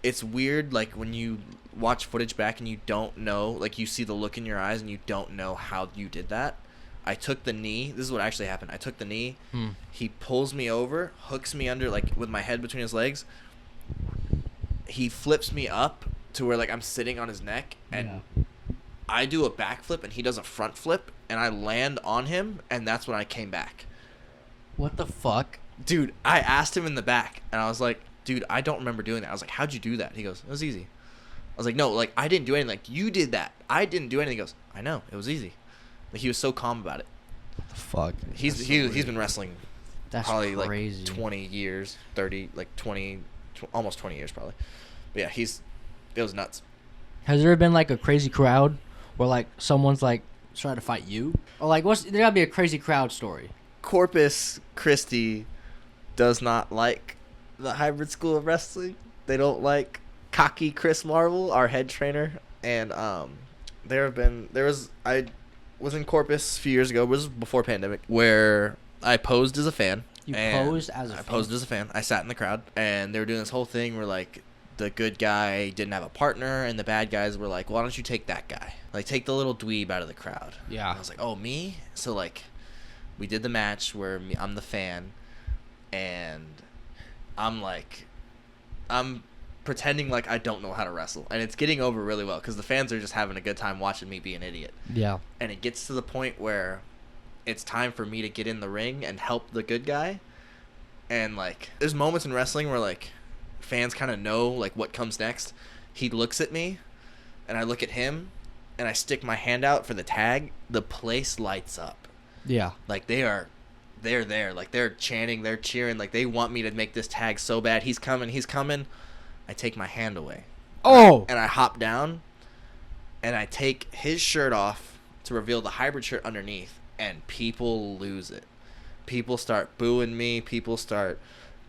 it's weird, like, when you watch footage back and you don't know, like, you see the look in your eyes and you don't know how you did that. I took the knee. This is what actually happened. I took the knee. He pulls me over, hooks me under, like, with my head between his legs. He flips me up to where, like, I'm sitting on his neck, and I do a backflip, and he does a front flip, and I land on him, and that's when I came back. What the fuck? Dude, I asked him in the back, and I was like, dude, I don't remember doing that. I was like, how'd you do that? He goes, it was easy. I was like, no, like, I didn't do anything. Like, you did that. I didn't do anything. He goes, I know, it was easy. Like, he was so calm about it. What the fuck? He's been wrestling That's probably crazy. like 20 years, 30, like 20, almost 20 years probably. But yeah, it was nuts. Has there been like a crazy crowd where like someone's like trying to fight you? Or like there gotta be a crazy crowd story. Corpus Christi does not like the hybrid school of wrestling. They don't like cocky Chris Marvel, our head trainer. And I was in Corpus a few years ago, it was before pandemic, where I posed as a fan. You posed as a fan? I posed as a fan. I sat in the crowd, and they were doing this whole thing where, like, the good guy didn't have a partner, and the bad guys were like, why don't you take that guy? Like, take the little dweeb out of the crowd. Yeah. And I was like, oh, me? So, like, we did the match where I'm the fan, and I'm pretending like I don't know how to wrestle, and it's getting over really well because the fans are just having a good time watching me be an idiot. Yeah. And it gets to the point where it's time for me to get in the ring and help the good guy. And, like, there's moments in wrestling where, like, fans kind of know, like, what comes next. He looks at me, and I look at him, and I stick my hand out for the tag. The place lights up. Yeah. Like, they're there. Like, they're chanting, they're cheering. Like, they want me to make this tag so bad. He's coming. I take my hand away. Oh! And I hop down, and I take his shirt off to reveal the hybrid shirt underneath, and people lose it. People start booing me. People start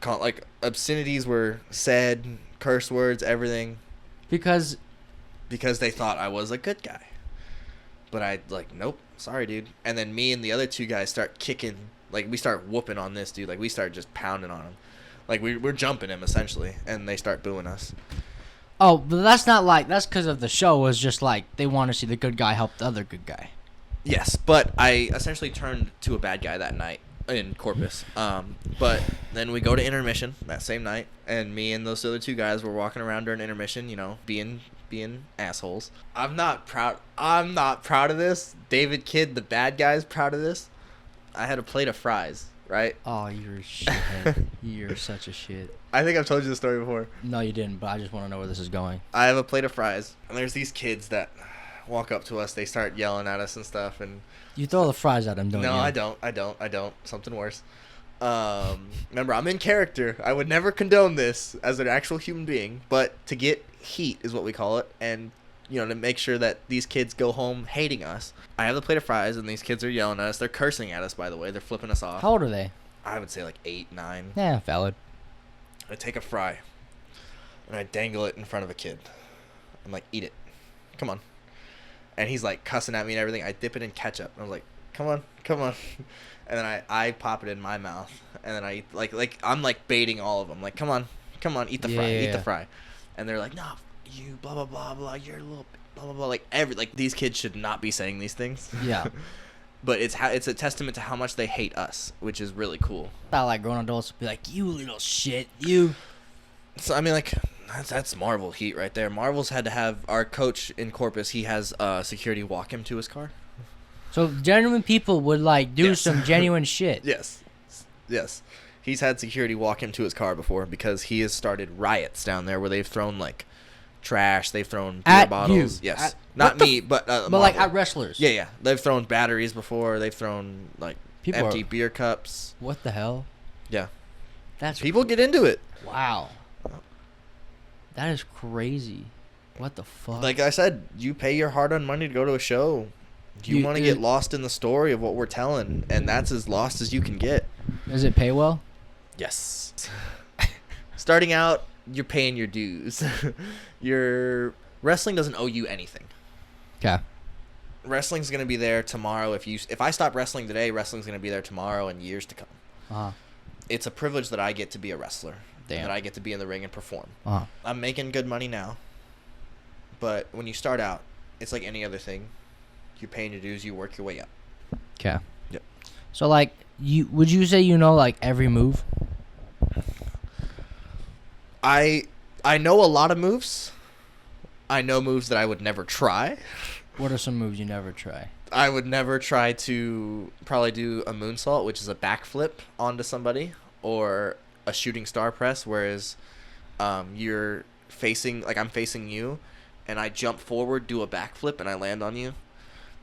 like, obscenities were said, curse words, everything. Because they thought I was a good guy. But I, like, nope, sorry, dude. And then me and the other two guys start kicking. Like, we start whooping on this dude. Like, we start just pounding on him. Like, we're jumping him, essentially. And they start booing us. Oh, but that's not like, that's because of the show was just like, they want to see the good guy help the other good guy. Yes, but I essentially turned to a bad guy that night in Corpus. But then we go to intermission that same night, and me and those other two guys were walking around during intermission, you know, being assholes. I'm not proud of this. David Kidd, the bad guy's proud of this. I had a plate of fries, right? Oh, you're a shithead. You're such a shit. I think I've told you the story before. No, you didn't, but I just want to know where this is going. I have a plate of fries, and there's these kids that walk up to us. They start yelling at us and stuff, and you throw the fries at them, don't you? No, I don't. Something worse. Remember, I'm in character. I would never condone this as an actual human being, but to get heat is what we call it, and, you know, to make sure that these kids go home hating us. I have the plate of fries, and these kids are yelling at us. They're cursing at us, by the way. They're flipping us off. How old are they? I would say like 8, 9. Yeah, valid. I take a fry, and I dangle it in front of a kid. I'm like, eat it. Come on. And he's like cussing at me and everything. I dip it in ketchup. I was like, come on. And then I pop it in my mouth. And then I eat, like I'm like baiting all of them. Like, come on, eat the fry, eat the fry. And they're like, no, you blah blah blah blah. You're a little blah blah blah. Like these kids should not be saying these things. Yeah. But it's a testament to how much they hate us, which is really cool. Not like grown adults would be like, you little shit, you. So I mean, like, that's Marvel heat right there. Marvel's had to have our coach in Corpus. He has security walk him to his car. So genuine people would like do some genuine shit. Yes. He's had security walk him to his car before because he has started riots down there where they've thrown like trash. They've thrown beer bottles. You. Yes, not me, but like at wrestlers. Yeah. They've thrown batteries before. They've thrown like empty beer cups. What the hell? Yeah. That's people get into it. Wow. That is crazy. What the fuck? Like I said, you pay your hard-earned money to go to a show. You want to get lost in the story of what we're telling, and that's as lost as you can get. Does it pay well? Yes. Starting out, you're paying your dues. Your wrestling doesn't owe you anything. Okay. Wrestling's gonna be there tomorrow. If I stop wrestling today, wrestling's gonna be there tomorrow and years to come. Uh-huh. It's a privilege that I get to be a wrestler. Damn. That I get to be in the ring and perform. Uh-huh. I'm making good money now, but when you start out, it's like any other thing. You're paying your dues. You work your way up. Okay. Yep. So like, would you say you know like every move? I know a lot of moves. I know moves that I would never try. What are some moves you never try? I would never try to probably do a moonsault, which is a backflip onto somebody, or a shooting star press, whereas you're facing, like I'm facing you, and I jump forward, do a backflip, and I land on you.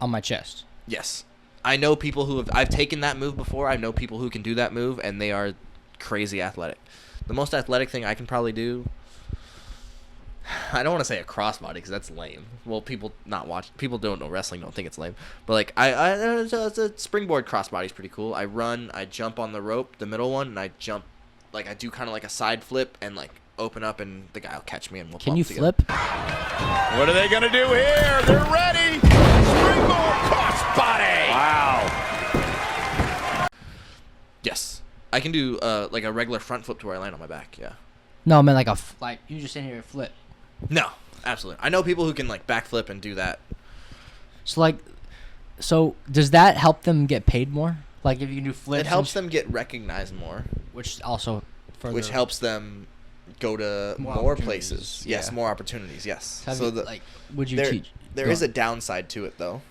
On my chest. Yes. I know people who I've taken that move before. I know people who can do that move, and they are crazy athletic. The most athletic thing I can probably do, I don't want to say a crossbody because that's lame. Well, people don't know wrestling, don't think it's lame. But like a springboard crossbody is pretty cool. I run, I jump on the rope, the middle one, and I jump, like I do kind of like a side flip and like open up, and the guy will catch me and we'll. Can you together. flip? What are they gonna do here? They're ready. Springboard crossbody. Wow. Yes, I can do like a regular front flip to where I land on my back. Yeah. No, man, like like you just in here and flip. No, absolutely. I know people who can like backflip and do that. So does that help them get paid more? Like if you do flips, It helps them get recognized more, which also further, which helps them go to More more opportunities, places. Yes, yeah. more opportunities. Yes. Have So you, the, like, would you there, teach? there Go is on. a downside to it though.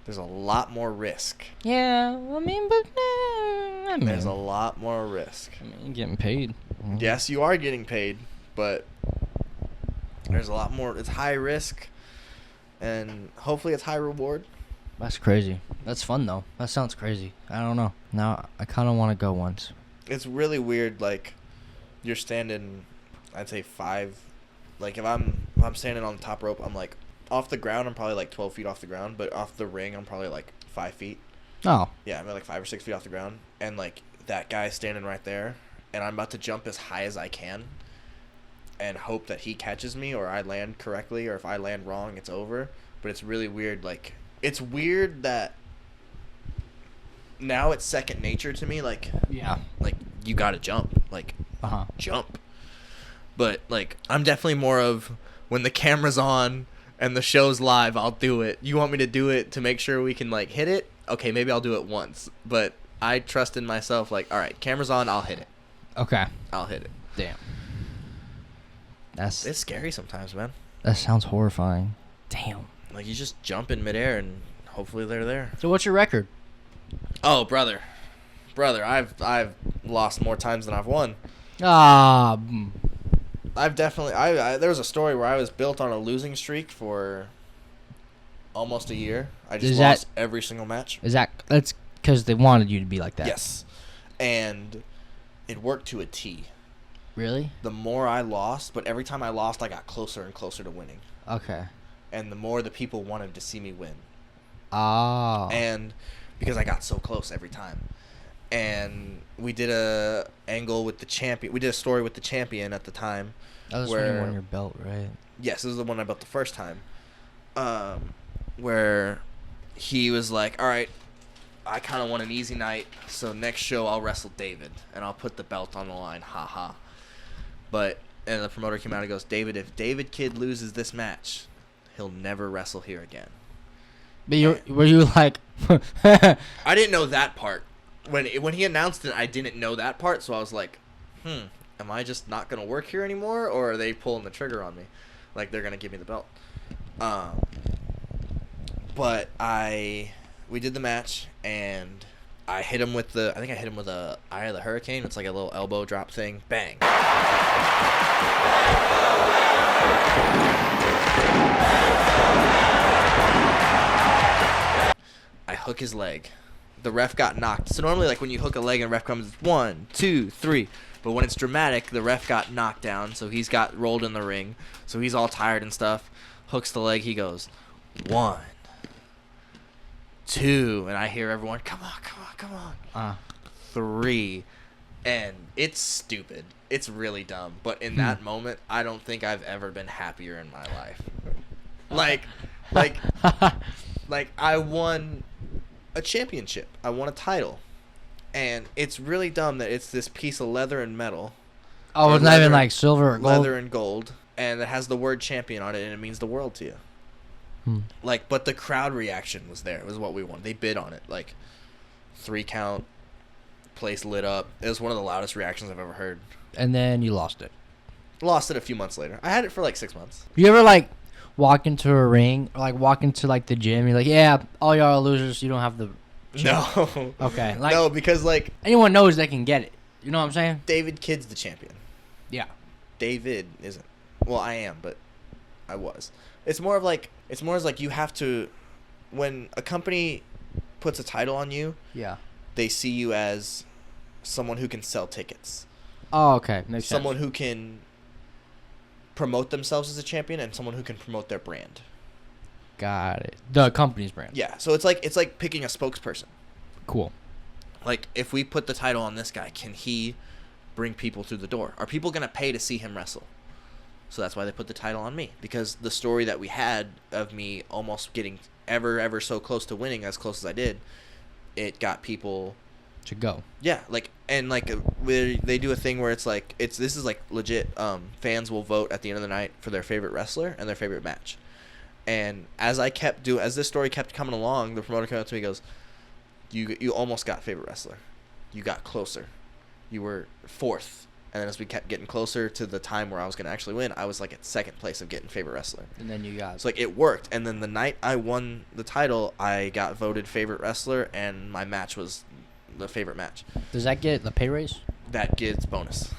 There's a lot more risk. Yeah, I mean, but I mean, There's a lot more risk. I mean, you're getting paid. Yes, you are getting paid, but there's a lot more. It's high risk, and hopefully it's high reward. That's crazy. That's fun though. That sounds crazy. I don't know. Now I kind of want to go once. It's really weird. Like you're standing, I'd say 5. Like if I'm standing on the top rope, I'm like off the ground. I'm probably like 12 feet off the ground, but off the ring, I'm probably like 5 feet. Oh. Yeah, I'm like 5 or 6 feet off the ground, and like that guy's standing right there, and I'm about to jump as high as I can, and hope that he catches me or I land correctly, or if I land wrong, it's over. But it's really weird. Like it's weird that now it's second nature to me. Like Yeah. like you gotta jump. Like jump. But like I'm definitely more of when the camera's on and the show's live, I'll do it. You want me to do it to make sure we can like hit it? Okay, maybe I'll do it once. But I trust in myself, like, all right, camera's on, I'll hit it. Okay. I'll hit it. Damn. It's scary sometimes, man. That sounds horrifying. Damn. Like you just jump in midair and hopefully they're there. So what's your record? Oh, brother, I've lost more times than I've won. Ah. I've definitely there was a story where I was built on a losing streak for almost a year. I just lost every single match. That's because they wanted you to be like that? Yes, and it worked to a T. Really? The more I lost, but every time I lost, I got closer and closer to winning. Okay. And the more the people wanted to see me win. Oh. And because I got so close every time. And we did a angle with the champion. We did a story with the champion at the time. That was when you won your belt, right? Yes, this is the one I built the first time. Where he was like, all right, I kind of want an easy night, so next show I'll wrestle David, and I'll put the belt on the line, haha. And the promoter came out and goes, David, if David Kidd loses this match, he'll never wrestle here again. But were you like... I didn't know that part. When he announced it, I didn't know that part, so I was like, am I just not going to work here anymore, or are they pulling the trigger on me? Like, they're going to give me the belt. But we did the match, and I hit him with I think I hit him with a Eye of the Hurricane. It's like a little elbow drop thing. Bang. I hook his leg. the ref got knocked. So normally, like when you hook a leg and ref comes, 1, 2, 3. But when it's dramatic, the ref got knocked down, so he's got rolled in the ring. So he's all tired and stuff. Hooks the leg. He goes, 1, 2, and I hear everyone, come on. 3, and it's stupid. It's really dumb. But in that moment, I don't think I've ever been happier in my life. Like I won a championship. I won a title. And it's really dumb that it's this piece of leather and metal. Oh, it's not even like silver or gold? Leather and gold. And it has the word champion on it, and it means the world to you. Like, but the crowd reaction was there. It was what we wanted. They bid on it. Like, 3 count, place lit up. It was one of the loudest reactions I've ever heard. And then you lost it. Lost it a few months later. I had it for like 6 months. You ever like walk into a ring or like walk into like the gym? You're like, yeah, all y'all are losers. You don't have the. No. Okay. Like, no, because like anyone knows they can get it. You know what I'm saying? David Kidd's the champion. Yeah. David isn't. Well, I am, but I was. It's more like you have to, when a company puts a title on you, Yeah. they see you as someone who can sell tickets. Oh, okay. Makes Someone sense. who can promote themselves as a champion and someone who can promote their brand. Got it. The company's brand. Yeah, so it's like picking a spokesperson. Cool. Like, if we put the title on this guy, can he bring people through the door? Are people going to pay to see him wrestle? So that's why they put the title on me. Because the story that we had of me almost getting ever so close to winning, as close as I did, it got people To go. Yeah, like, and like they do a thing where it's like this is like legit. Fans will vote at the end of the night for their favorite wrestler and their favorite match. And as this story kept coming along, the promoter came up to me and goes, "You almost got favorite wrestler. You got closer. You were 4th." And then as we kept getting closer to the time where I was gonna actually win, I was like at 2nd place of getting favorite wrestler. And then you got. So like it worked. And then the night I won the title, I got voted favorite wrestler, and my match was the favorite match. Does that get the pay raise? That gives bonus.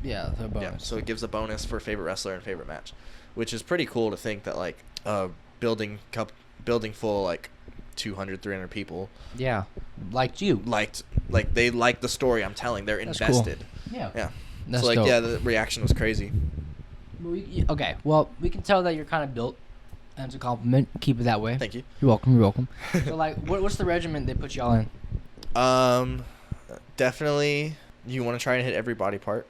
Yeah, the bonus. Yeah, so it gives a bonus for favorite wrestler and favorite match, which is pretty cool to think that like building full like 200, 300 people. Yeah, liked you. They liked the story I'm telling. They're That's invested. Cool. Yeah. Yeah. That's so like dope. yeah, the reaction was crazy. Okay, well, we can tell that you're kind of built, and it's a compliment. Keep it that way. Thank you. You're welcome. You're welcome. So like, what's the regimen they put y'all in? Definitely you want to try and hit every body part.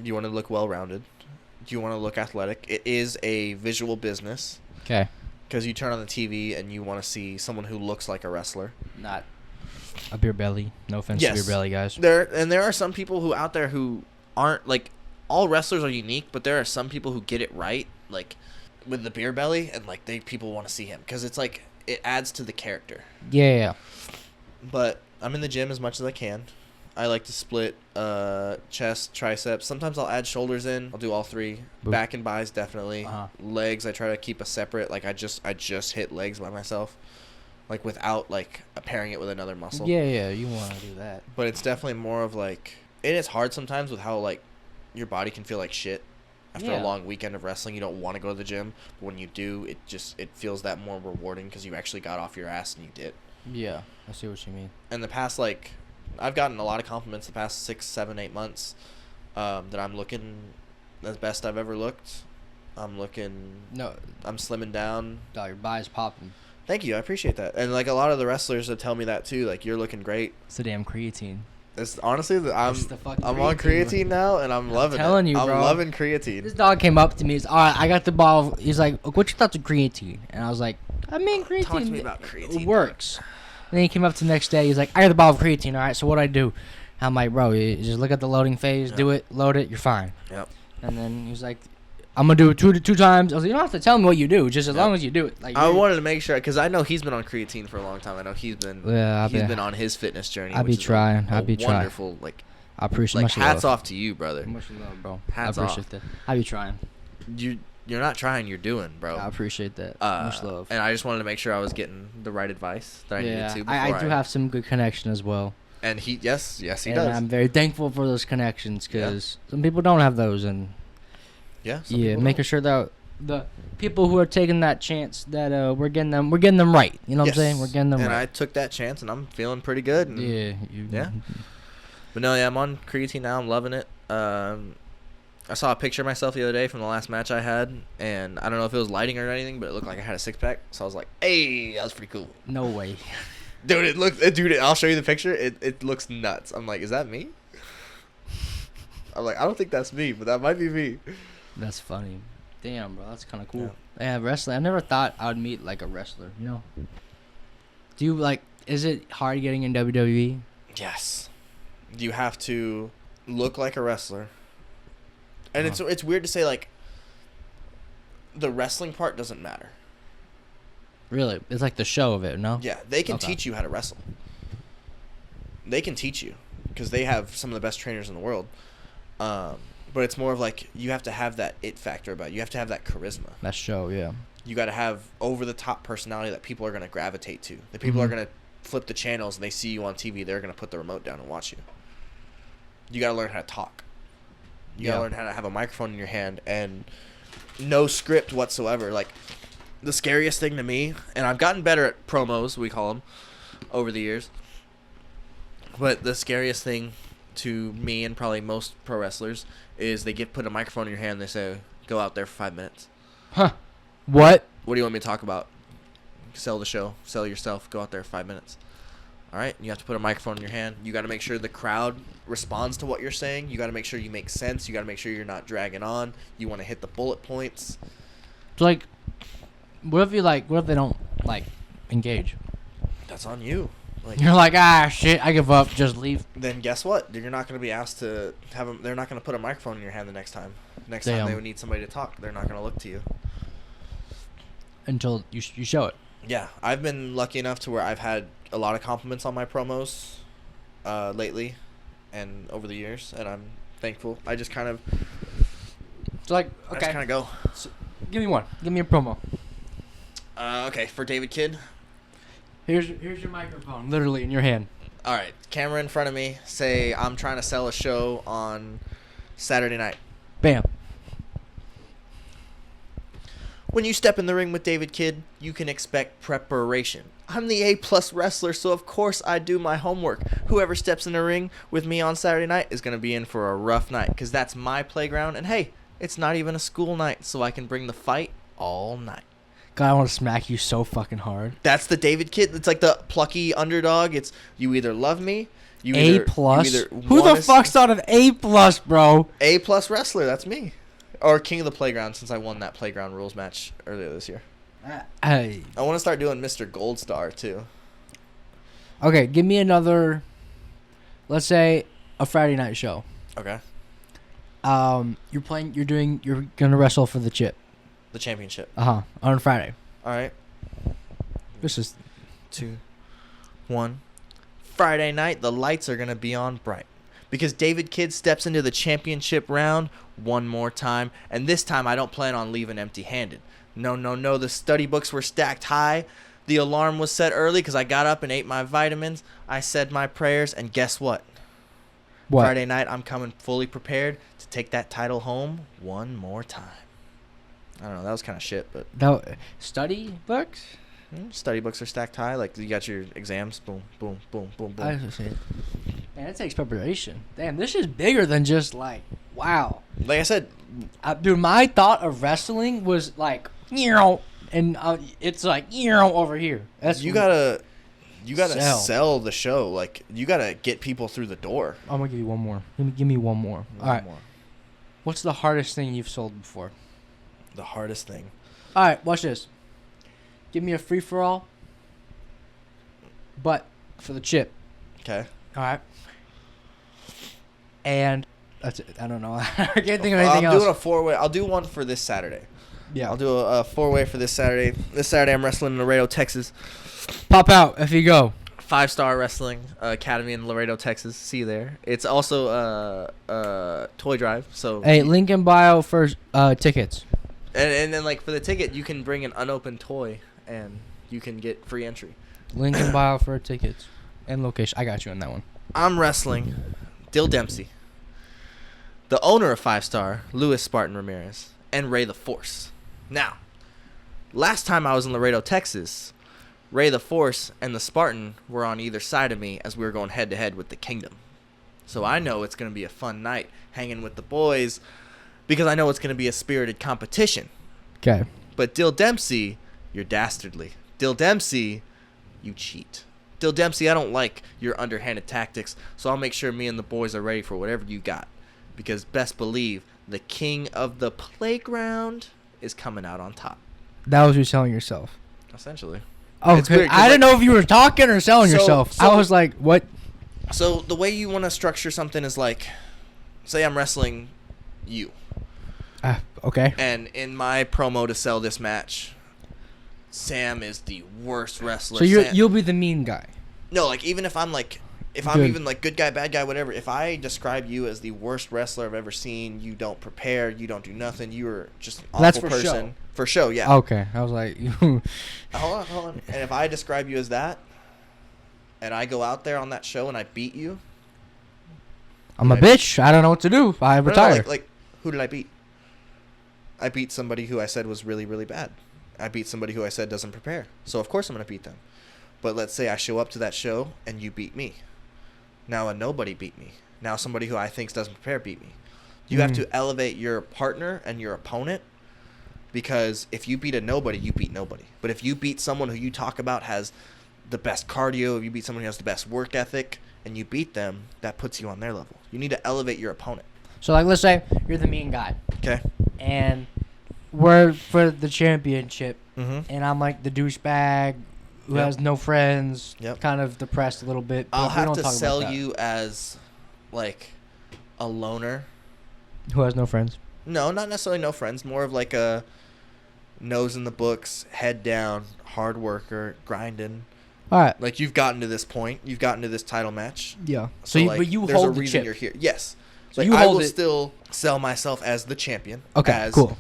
You want to look well-rounded. You want to look athletic. It is a visual business. Okay. Because you turn on the TV and you want to see someone who looks like a wrestler. Not a beer belly. No offense to beer belly, guys. There are some people who out there who aren't like, all wrestlers are unique, but there are some people who get it right, like with the beer belly, and like people want to see him because it's like it adds to the character. Yeah. But I'm in the gym as much as I can. I like to split chest, triceps. Sometimes I'll add shoulders in. I'll do all 3. Boop. Back and buys definitely. Uh-huh. Legs I try to keep a separate. Like I just hit legs by myself, like without like pairing it with another muscle. Yeah. You want to do that. But it's definitely more of like, and it's hard sometimes with how like your body can feel like shit after a long weekend of wrestling. You don't want to go to the gym, but when you do, it feels that more rewarding because you actually got off your ass and you did. Yeah, I see what you mean. And the past, like, I've gotten a lot of compliments the past 6, 7, 8 months that I'm looking the best I've ever looked. I'm slimming down. Dog, your body's popping. Thank you, I appreciate that. And like a lot of the wrestlers that tell me that too, like you're looking great. It's the damn creatine. It's honestly, I'm fucking on creatine now, and I'm loving it. telling you, I'm bro. loving creatine. This dog came up to me. He's all right. I got the ball. He's like, "What's your thoughts of creatine?" And I was like, "I mean, creatine. Talk to me about creatine. It works." And then he came up to the next day. He's like, "I got the ball of creatine. All right. So what do I do?" I'm like, "Bro, you just look at the loading phase, do it, load it. You're fine." Yep. And then he was like, "I'm gonna do it two times." I was like, "You don't have to tell me what you do. Just as long as you do it." Like I wanted to make sure because I know he's been on creatine for a long time. I know he's been been on his fitness journey. I be trying. I be trying. Wonderful. Like I appreciate. like hats off to you, brother. Much love, bro. Hats I appreciate off. that. I be trying. You're not trying. You're doing, bro. I appreciate that. Much love. And I just wanted to make sure I was getting the right advice that I needed to. Before I do have some good connection as well. And he yes he and does. I'm very thankful for those connections because some people don't have those, and Yeah. making sure that the people who are taking that chance that we're getting them right. You know what I'm saying? We're getting them and right. I took that chance, and I'm feeling pretty good. And Yeah. But no, yeah, I'm on creatine now. I'm loving it. I saw a picture of myself the other day from the last match I had, and I don't know if it was lighting or anything, but it looked like I had a six-pack. So I was like, hey, that was pretty cool. No way. Dude, I'll show you the picture. It looks nuts. I'm like, is that me? I'm like, I don't think that's me, but that might be me. That's funny. Damn, bro, that's kind of cool. Yeah. Yeah, wrestling. I never thought I would meet like a wrestler. You know? Do you like? Is it hard getting in WWE? Yes. You have to look like a wrestler. And it's weird to say, like, the wrestling part doesn't matter. Really? It's like the show of it, no? Yeah, they can Okay. teach you how to wrestle. They can teach you because they have some of the best trainers in the world. But it's more of like you have to have that it factor about it. You have to have that charisma. That show, yeah. You got to have over-the-top personality that people are going to gravitate to. The people are going to flip the channels and they see you on TV. They're going to put the remote down and watch you. You got to learn how to talk. You got to learn how to have a microphone in your hand and no script whatsoever. Like, the scariest thing to me, and I've gotten better at promos, we call them, over the years. But the scariest thing to me and probably most pro wrestlers is they put a microphone in your hand and they say, go out there for 5 minutes. Huh. What? What do you want me to talk about? Sell the show. Sell yourself. Go out there for 5 minutes. All right? You have to put a microphone in your hand. You got to make sure the crowd responds to what you're saying. You got to make sure you make sense. You got to make sure you're not dragging on. You want to hit the bullet points. It's like, what if they don't like engage? That's on you. Like, You're like, shit, I give up, just leave. then guess what? You're not going to be asked to have them. They're not going to put a microphone in your hand the next time. Next time Damn. they would need somebody to talk, they're not going to look to you. Until you show it. Yeah, I've been lucky enough to where I've had a lot of compliments on my promos lately and over the years, and I'm thankful. I just kind of It's like, I just kind of go. So, give me one. Give me a promo. Okay, for David Kidd. Here's your microphone, literally in your hand. All right, camera in front of me. Say I'm trying to sell a show on Saturday night. Bam. When you step in the ring with David Kidd, you can expect preparation. I'm the A-plus wrestler, so of course I do my homework. Whoever steps in the ring with me on Saturday night is going to be in for a rough night, because that's my playground. And hey, it's not even a school night, so I can bring the fight all night. God, I want to smack you so fucking hard. That's the David Kidd. It's like the plucky underdog. It's you either love me, A plus. Who the fuck's thought of A plus, bro? A-plus wrestler? That's me. Or King of the Playground, since I won that Playground Rules match earlier this year. Hey. I want to start doing Mr. Gold Star too. Okay, give me another. Let's say a Friday night show. Okay. You're gonna wrestle for the chip. The championship. On Friday. All right. This is 2, 1. Friday night, the lights are going to be on bright. Because David Kidd steps into the championship round one more time. And this time, I don't plan on leaving empty-handed. No. The study books were stacked high. The alarm was set early because I got up and ate my vitamins. I said my prayers. And guess what? Friday night, I'm coming fully prepared to take that title home one more time. I don't know. That was kind of shit, but... Study books? Study books are stacked high. Like, you got your exams. Boom, boom, boom, boom, boom. I see it. Man, it takes preparation. Damn, this is bigger than just, like, wow. Like I said... dude, my thought of wrestling was, like, and it's like, over here. That's You gotta sell the show. Like, you gotta get people through the door. I'm gonna give you one more. Give me one more. All right. What's the hardest thing you've sold before? The hardest thing. All right, watch this. Give me a free-for-all, but for the chip. Okay. All right. And that's it. I don't know. I can't think of anything else. I'm doing a 4-way. I'll do one for this Saturday. Yeah. I'll do a 4-way for this Saturday. This Saturday, I'm wrestling in Laredo, Texas. Pop out if you go. 5-Star Wrestling Academy in Laredo, Texas. See you there. It's also Toy Drive. So Hey, link in bio for tickets. And then, like, for the ticket, you can bring an unopened toy, and you can get free entry. Link in bio for tickets and location. I got you on that one. I'm wrestling Dill Dempsey, the owner of 5-Star, Louis Spartan Ramirez, and Ray the Force. Now, last time I was in Laredo, Texas, Ray the Force and the Spartan were on either side of me as we were going head-to-head with the Kingdom. So I know it's going to be a fun night hanging with the boys because I know it's going to be a spirited competition. Okay. But Dill Dempsey, you're dastardly. Dill Dempsey, you cheat. Dill Dempsey, I don't like your underhanded tactics, so I'll make sure me and the boys are ready for whatever you got. Because best believe, the king of the playground is coming out on top. That was you selling yourself. Essentially. Oh, It's weird 'cause, I didn't know if you were talking or selling yourself. I was like, what? So the way you want to structure something is like, say I'm wrestling you. Okay. And in my promo to sell this match, Sam is the worst wrestler. So you'll be the mean guy. No, like even if I'm like, if I'm even like good guy, bad guy, whatever. If I describe you as the worst wrestler I've ever seen, you don't prepare, you don't do nothing. You're just an awful That's for person. show. For show, yeah. Okay. I was like, Hold on. And if I describe you as that, and I go out there on that show and I beat you, I'm a bitch. I don't know what to do. I retire. like who did I beat? I beat somebody who I said was really, really bad. I beat somebody who I said doesn't prepare. So of course I'm gonna beat them. But let's say I show up to that show and you beat me. Now a nobody beat me. Now somebody who I think doesn't prepare beat me. You have to elevate your partner and your opponent, because if you beat a nobody, you beat nobody. But if you beat someone who you talk about has the best cardio, if you beat someone who has the best work ethic, and you beat them, that puts you on their level. You need to elevate your opponent. So, like, let's say you're the mean guy. Okay. And we're for the championship. Mm-hmm. And I'm like the douchebag who Yep. has no friends, Yep. kind of depressed a little bit. But I'll we have don't to talk about sell that. you as, like, a loner. Who has no friends? No, not necessarily no friends. More of like a nose in the books, head down, hard worker, grinding. All right. Like, you've gotten to this point. You've gotten to this title match. Yeah. So, you, like, but you there's hold a the reason chip. you're here. Yes. So Like, you I hold will it. still sell myself as the champion. Okay, as cool.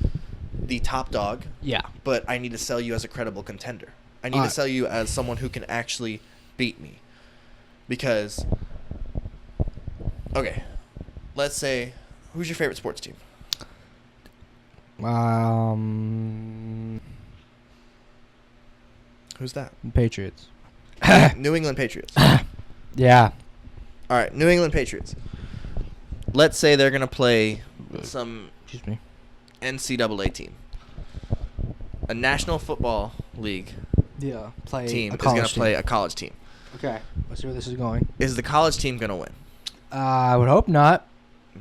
the top dog. Yeah. But I need to sell you as a credible contender. I need to Alright. sell you as someone who can actually beat me. Because, okay, let's say, who's your favorite sports team? Who's that? Patriots. New England Patriots. Yeah. All right, New England Patriots. Let's say they're going to play some Excuse me. NCAA team. A National Football League Yeah. Play team a is going college to play team. a college team. Okay. Let's see where this is going. Is the college team going to win? I would hope not.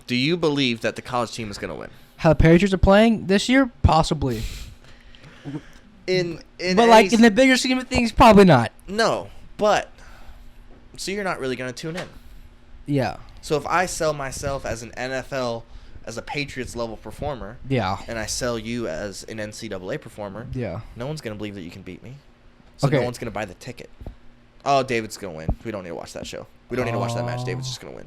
Do you believe that the college team is going to win? How the Patriots are playing this year? Possibly. In But, like, in the bigger scheme of things, probably not. No, but so you're not really going to tune in. Yeah. So if I sell myself as an NFL, as a Patriots level performer, Yeah. and I sell you as an NCAA performer, Yeah. no one's going to believe that you can beat me. So Okay. no one's going to buy the ticket. Oh, David's going to win. We don't need to watch that show. We don't need to watch that match. David's just going to win.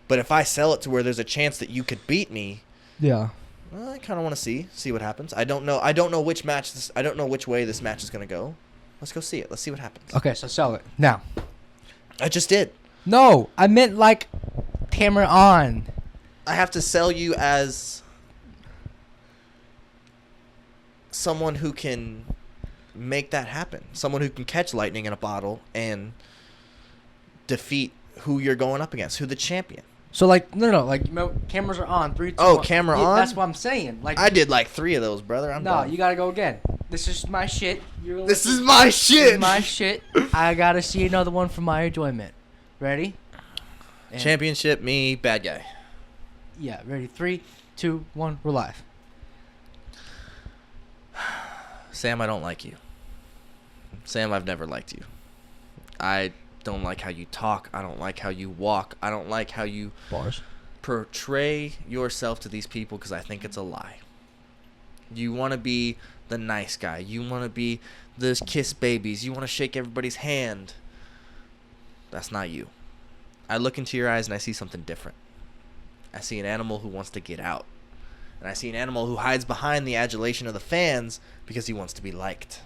But if I sell it to where there's a chance that you could beat me, Yeah. well, I kind of want to see what happens. I don't know which match I don't know which way this match is going to go. Let's go see it. Let's see what happens. Okay, so sell it. Now. I just did. No, I meant, like, hammer on. I have to sell you as someone who can make that happen. Someone who can catch lightning in a bottle and defeat who you're going up against, who the champion. So, like, no, like, cameras are on. 3, 2, Oh, 1. camera Yeah, on? That's what I'm saying. Like, I did like 3 of those, brother. I'm no, done. you gotta go again. This is my shit. You're This is listening- my This shit. is my shit. I gotta see another one for my enjoyment. Ready? And- Championship, me, bad guy. Yeah, ready. 3, 2, 1. We're live. Sam, I don't like you. Sam, I've never liked you. I don't like how you talk. I don't like how you walk. I don't like how you Bars. portray yourself to these people because I think it's a lie. You want to be the nice guy. You want to be the kiss babies. You want to shake everybody's hand. That's not you. I look into your eyes and I see something different. I see an animal who wants to get out. And I see an animal who hides behind the adulation of the fans because he wants to be liked.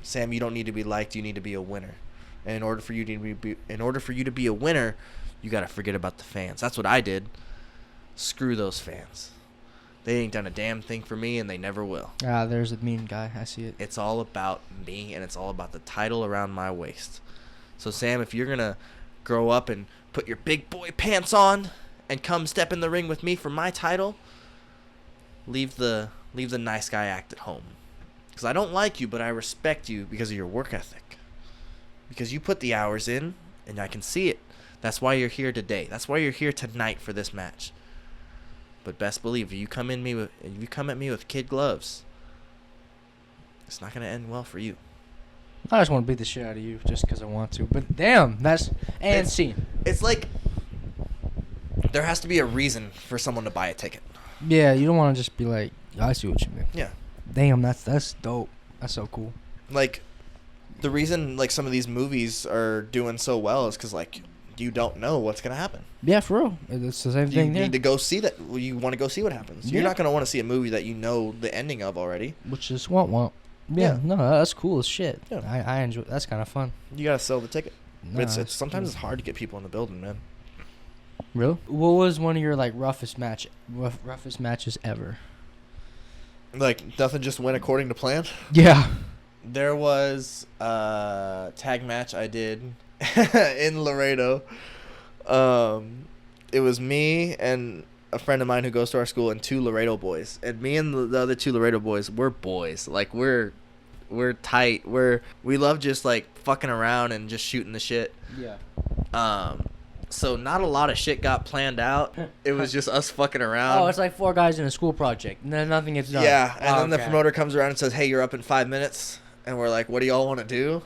Sam, you don't need to be liked. You need to be a winner. And in order for you to be a winner, you got to forget about the fans. That's what I did. Screw those fans. They ain't done a damn thing for me, and they never will. Ah, there's a mean guy. I see it. It's all about me, and it's all about the title around my waist. So, Sam, if you're going to grow up and put your big boy pants on and come step in the ring with me for my title, leave the nice guy act at home. Because I don't like you, but I respect you because of your work ethic. Because you put the hours in, and I can see it. That's why you're here today. That's why you're here tonight for this match. But best believe, if you come at me with kid gloves, it's not going to end well for you. I just want to beat the shit out of you just because I want to. But damn, that's and scene. It's like there has to be a reason for someone to buy a ticket. Yeah, you don't want to just be like, I see what you mean. Yeah. Damn, that's dope. That's so cool. Like, the reason like some of these movies are doing so well is because like you don't know what's gonna happen. Yeah, for real. It's the same You thing there. need to go see that. You want to go see what happens. Yeah. You're not gonna want to see a movie that you know the ending of already. Which is want. Yeah, no, that's cool as shit. Yeah. I enjoy. That's kind of fun. You gotta sell the ticket. No, It's sometimes it's hard to get people in the building, man. Really? What was one of your like roughest matches ever? Like nothing just went according to plan. Yeah. There was a tag match I did in Laredo. It was me and a friend of mine who goes to our school and 2 Laredo boys. And me and the other 2 Laredo boys, we're boys. Like we're tight. We love just like fucking around and just shooting the shit. Yeah. So not a lot of shit got planned out. It was just us fucking around. Oh, it's like 4 guys in a school project. And then nothing gets done. Yeah, and then the okay. promoter comes around and says, "Hey, you're up in 5 minutes." And we're like, "What do y'all want to do?"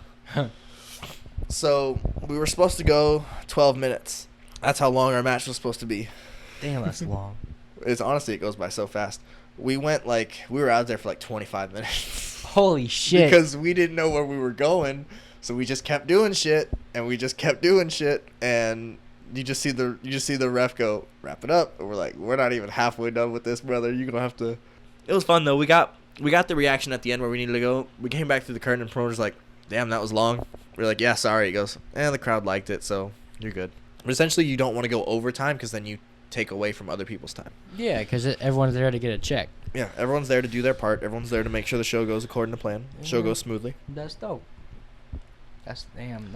So we were supposed to go 12 minutes. That's how long our match was supposed to be. Damn, that's long. It's honestly, it goes by so fast. We were out there for like 25 minutes. Holy shit. Because we didn't know where we were going, so we just kept doing shit, and and you just see the ref go, "Wrap it up." And we're like, "We're not even halfway done with this, brother. You're gonna have to." It was fun though. We got the reaction at the end where we needed to go. We came back through the curtain, and promoter's like, "Damn, that was long." We're like, "Yeah, sorry." He goes, "The crowd liked it, so you're good." But essentially, you don't want to go overtime because then you take away from other people's time. Yeah, because everyone's there to get a check. Yeah, everyone's there to do their part. Everyone's there to make sure the show goes according to plan. The show goes smoothly. That's dope. That's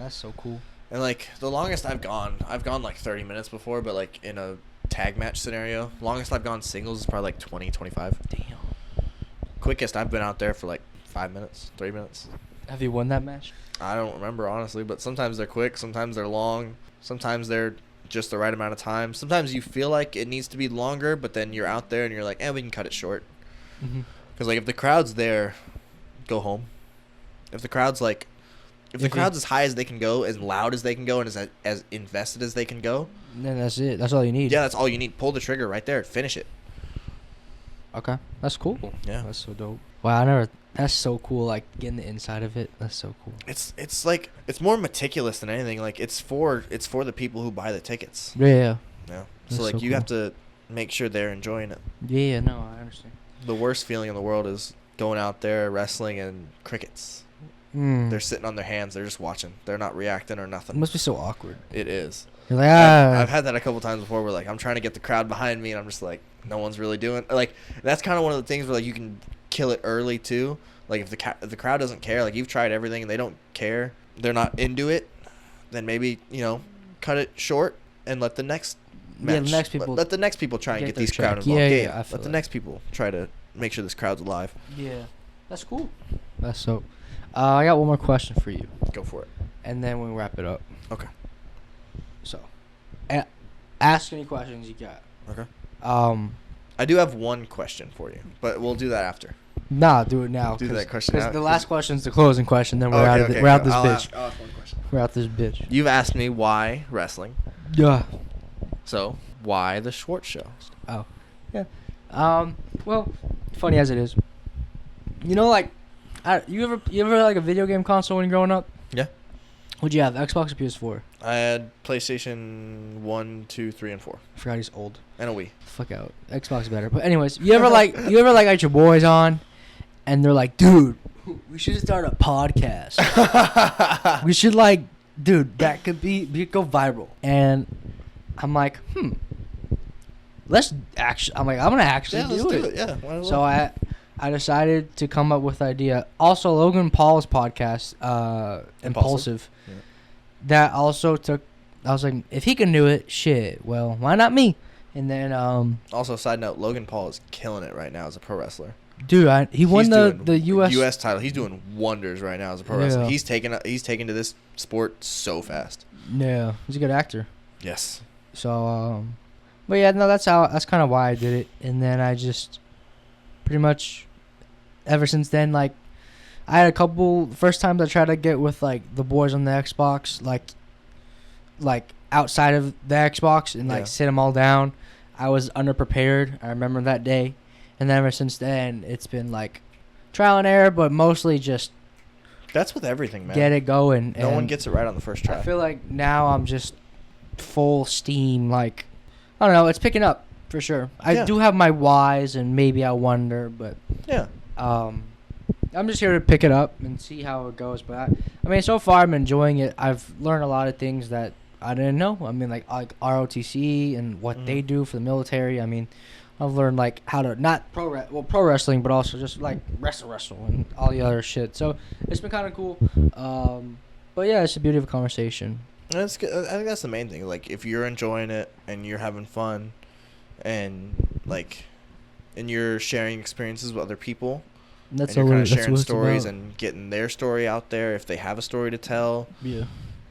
so cool. And like the longest I've gone like 30 minutes before, but like in a tag match scenario, longest I've gone singles is probably like 20, 25. Damn. Quickest I've been out there for like 5 minutes, 3 minutes. Have you won that match? I don't remember honestly, but sometimes they're quick, sometimes they're long, sometimes they're just the right amount of time. Sometimes you feel like it needs to be longer, but then you're out there and you're like, we can cut it short. Mm-hmm. Because like if the crowd's there, go home. If the crowd's like, if the crowd's as high as they can go, as loud as they can go, and as invested as they can go, then that's it. That's all you need. yeah, that's all you need. Pull the trigger right there. Finish it. Okay. That's cool. Yeah. That's so dope. Wow, that's so cool, like getting the inside of it. That's so cool. It's like it's more meticulous than anything. Like it's for the people who buy the tickets. Yeah. Yeah. That's So like so you cool. have to make sure they're enjoying it. Yeah, no, I understand. The worst feeling in the world is going out there wrestling and crickets. Mm. They're sitting on their hands. They're just watching. They're not reacting or It nothing. must be so awkward. It is. You're like, I've had that a couple times before where like I'm trying to get the crowd behind me and I'm just like no one's really doing like that's kind of one of the things where like you can kill it early too. Like if the crowd doesn't care, like you've tried everything and they don't care, they're not into it, then maybe cut it short and let the next match. Yeah, the next people let the next people try and get their these crowd check. involved. Yeah, I feel let the that. next people try to make sure this crowd's alive. Yeah, that's cool. That's so. I got one more question for you, Go for it. and then we'll wrap it up. Okay. So, ask any questions you got. Okay. I I do have one question for you, but we'll do that after. Nah, do it now. Do that question Because now, the 'cause- last question's the closing question. Then we're Okay, out. okay, We're out okay. this I'll bitch. I'll ask one question. We're out this bitch. You've asked me why wrestling, Yeah. so why the Schwartz Show? Oh. Yeah. Well, funny as it is, like, you ever like a video game console when you're growing up? Yeah. What'd you have? Xbox or PS4? I had PlayStation 1, 2, 3, and 4, I forgot he's old. and a Wii. Fuck out. Xbox is better. But anyways, you ever got your boys on, and they're like, dude, we should start a podcast. We should dude, that could go viral. And I'm like, let's actually. I'm like, I'm gonna actually let's do it. Yeah. Why not? So I decided to come up with the idea. Also, Logan Paul's podcast, Impulsive. Yeah. That also took. I was like, if he can do it, shit. Well, why not me? And then, Also, side note: Logan Paul is killing it right now as a pro wrestler. dude, he won doing the U.S. title. He's doing wonders right now as a pro Yeah. wrestler. He's taken to this sport so fast. Yeah, he's a good actor. Yes. So, but yeah, no, that's kind of why I did it. And then I just pretty much ever since then, like, I had a couple first times I tried to get with like the boys on the Xbox, like outside of the Xbox and like Yeah. sit them all down. I was underprepared. I remember that day, and then ever since then, it's been like trial and error, but mostly just That's with everything, man. get it going. No one and gets it right on the first try. I feel like now I'm just full steam. Like, I don't know, it's picking up for sure. I Yeah. do have my whys and maybe I wonder, but Yeah. I'm just here to pick it up and see how it goes. But I mean, so far I'm enjoying it. I've learned a lot of things that I didn't know. I mean, like ROTC and what they do for the military. I mean, I've learned like how to not pro wrestling, but also just like wrestle and all the other shit. So it's been kind of cool. But yeah, it's the beauty of a conversation. And it's good. I think that's the main thing. Like, if you're enjoying it and you're having fun, and like, and you're sharing experiences with other people, That's and you're kind of that's sharing what it's stories about. and getting their story out there. If they have a story to tell, Yeah.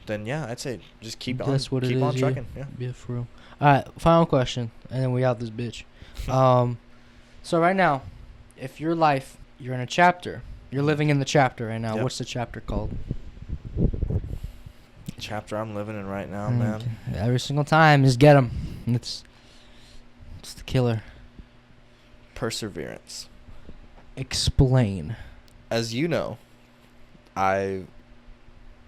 then yeah, I'd say just keep on, That's what it keep on is, yeah. trucking. Yeah. Yeah, for real. All right, final question, and then we out this bitch. So right now, if your life, you're in a chapter, you're living in the chapter right now. Yep. What's the chapter called? Chapter I'm living in right now, man. Every single time is get 'em. It's the killer. Perseverance. Explain. As you know, I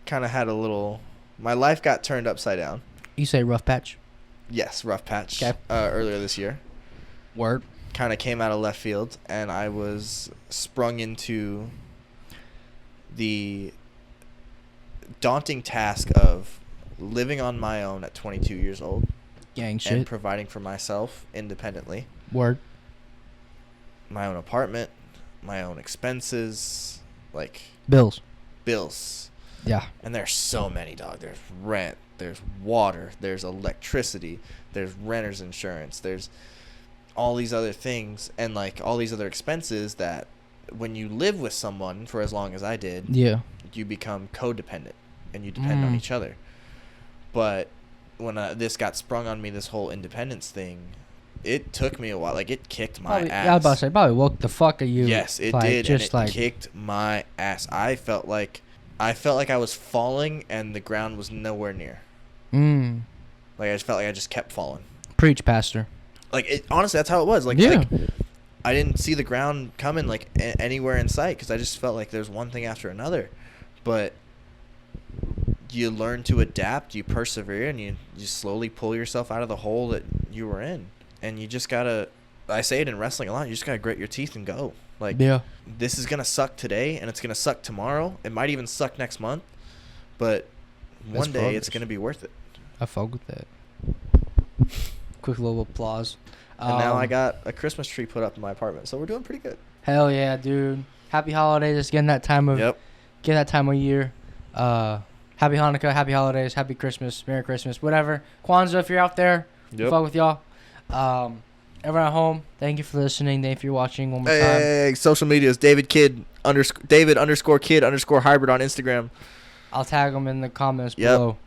kind of had a little. My life got turned upside down. You say rough patch. Yes, rough patch. 'Kay. Earlier this year. Word. Kind of came out of left field, and I was sprung into the daunting task of living on my own at 22 years old Gang and shit. providing for myself independently. Word. My own apartment, my own expenses, like Bills. bills. Yeah. And there's so many, dog. There's rent, there's water, there's electricity, there's renter's insurance, there's all these other things, and like all these other expenses that when you live with someone for as long as I did, Yeah. you become codependent and you depend on each other. But when this got sprung on me, this whole independence thing, it took me a while. Like, it kicked my ass. I was about to say, probably woke the fuck of you. Yes, it like, did. Just And it like, kicked my ass. I felt like I was falling and the ground was nowhere near. Like, I just felt like I just kept falling. Preach, pastor. Like, honestly, that's how it was. Like, Yeah. like I didn't see the ground coming like anywhere in sight because I just felt like there's one thing after another. But you learn to adapt, you persevere, and you slowly pull yourself out of the hole that you were in. And you just gotta, I say it in wrestling a lot, you just gotta grit your teeth and go. Like, Yeah. this is gonna suck today, and it's gonna suck tomorrow. It might even suck next month, but one day it's progress. gonna be worth it. I fuck with that. Quick little applause. And now I got a Christmas tree put up in my apartment, so we're doing pretty good. Hell yeah, dude. Happy holidays. It's getting that time of Yep. getting that time of year. Happy Hanukkah, happy holidays, happy Christmas, Merry Christmas, whatever. Kwanzaa, if you're out there, Yep. fuck with y'all. Everyone at home, thank you for listening. Thank you for watching one more time. Hey, social medias, David Kid _Kid _hybrid on Instagram. I'll tag them in the comments Yep. below.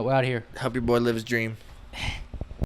We're out here. Help your boy live his dream.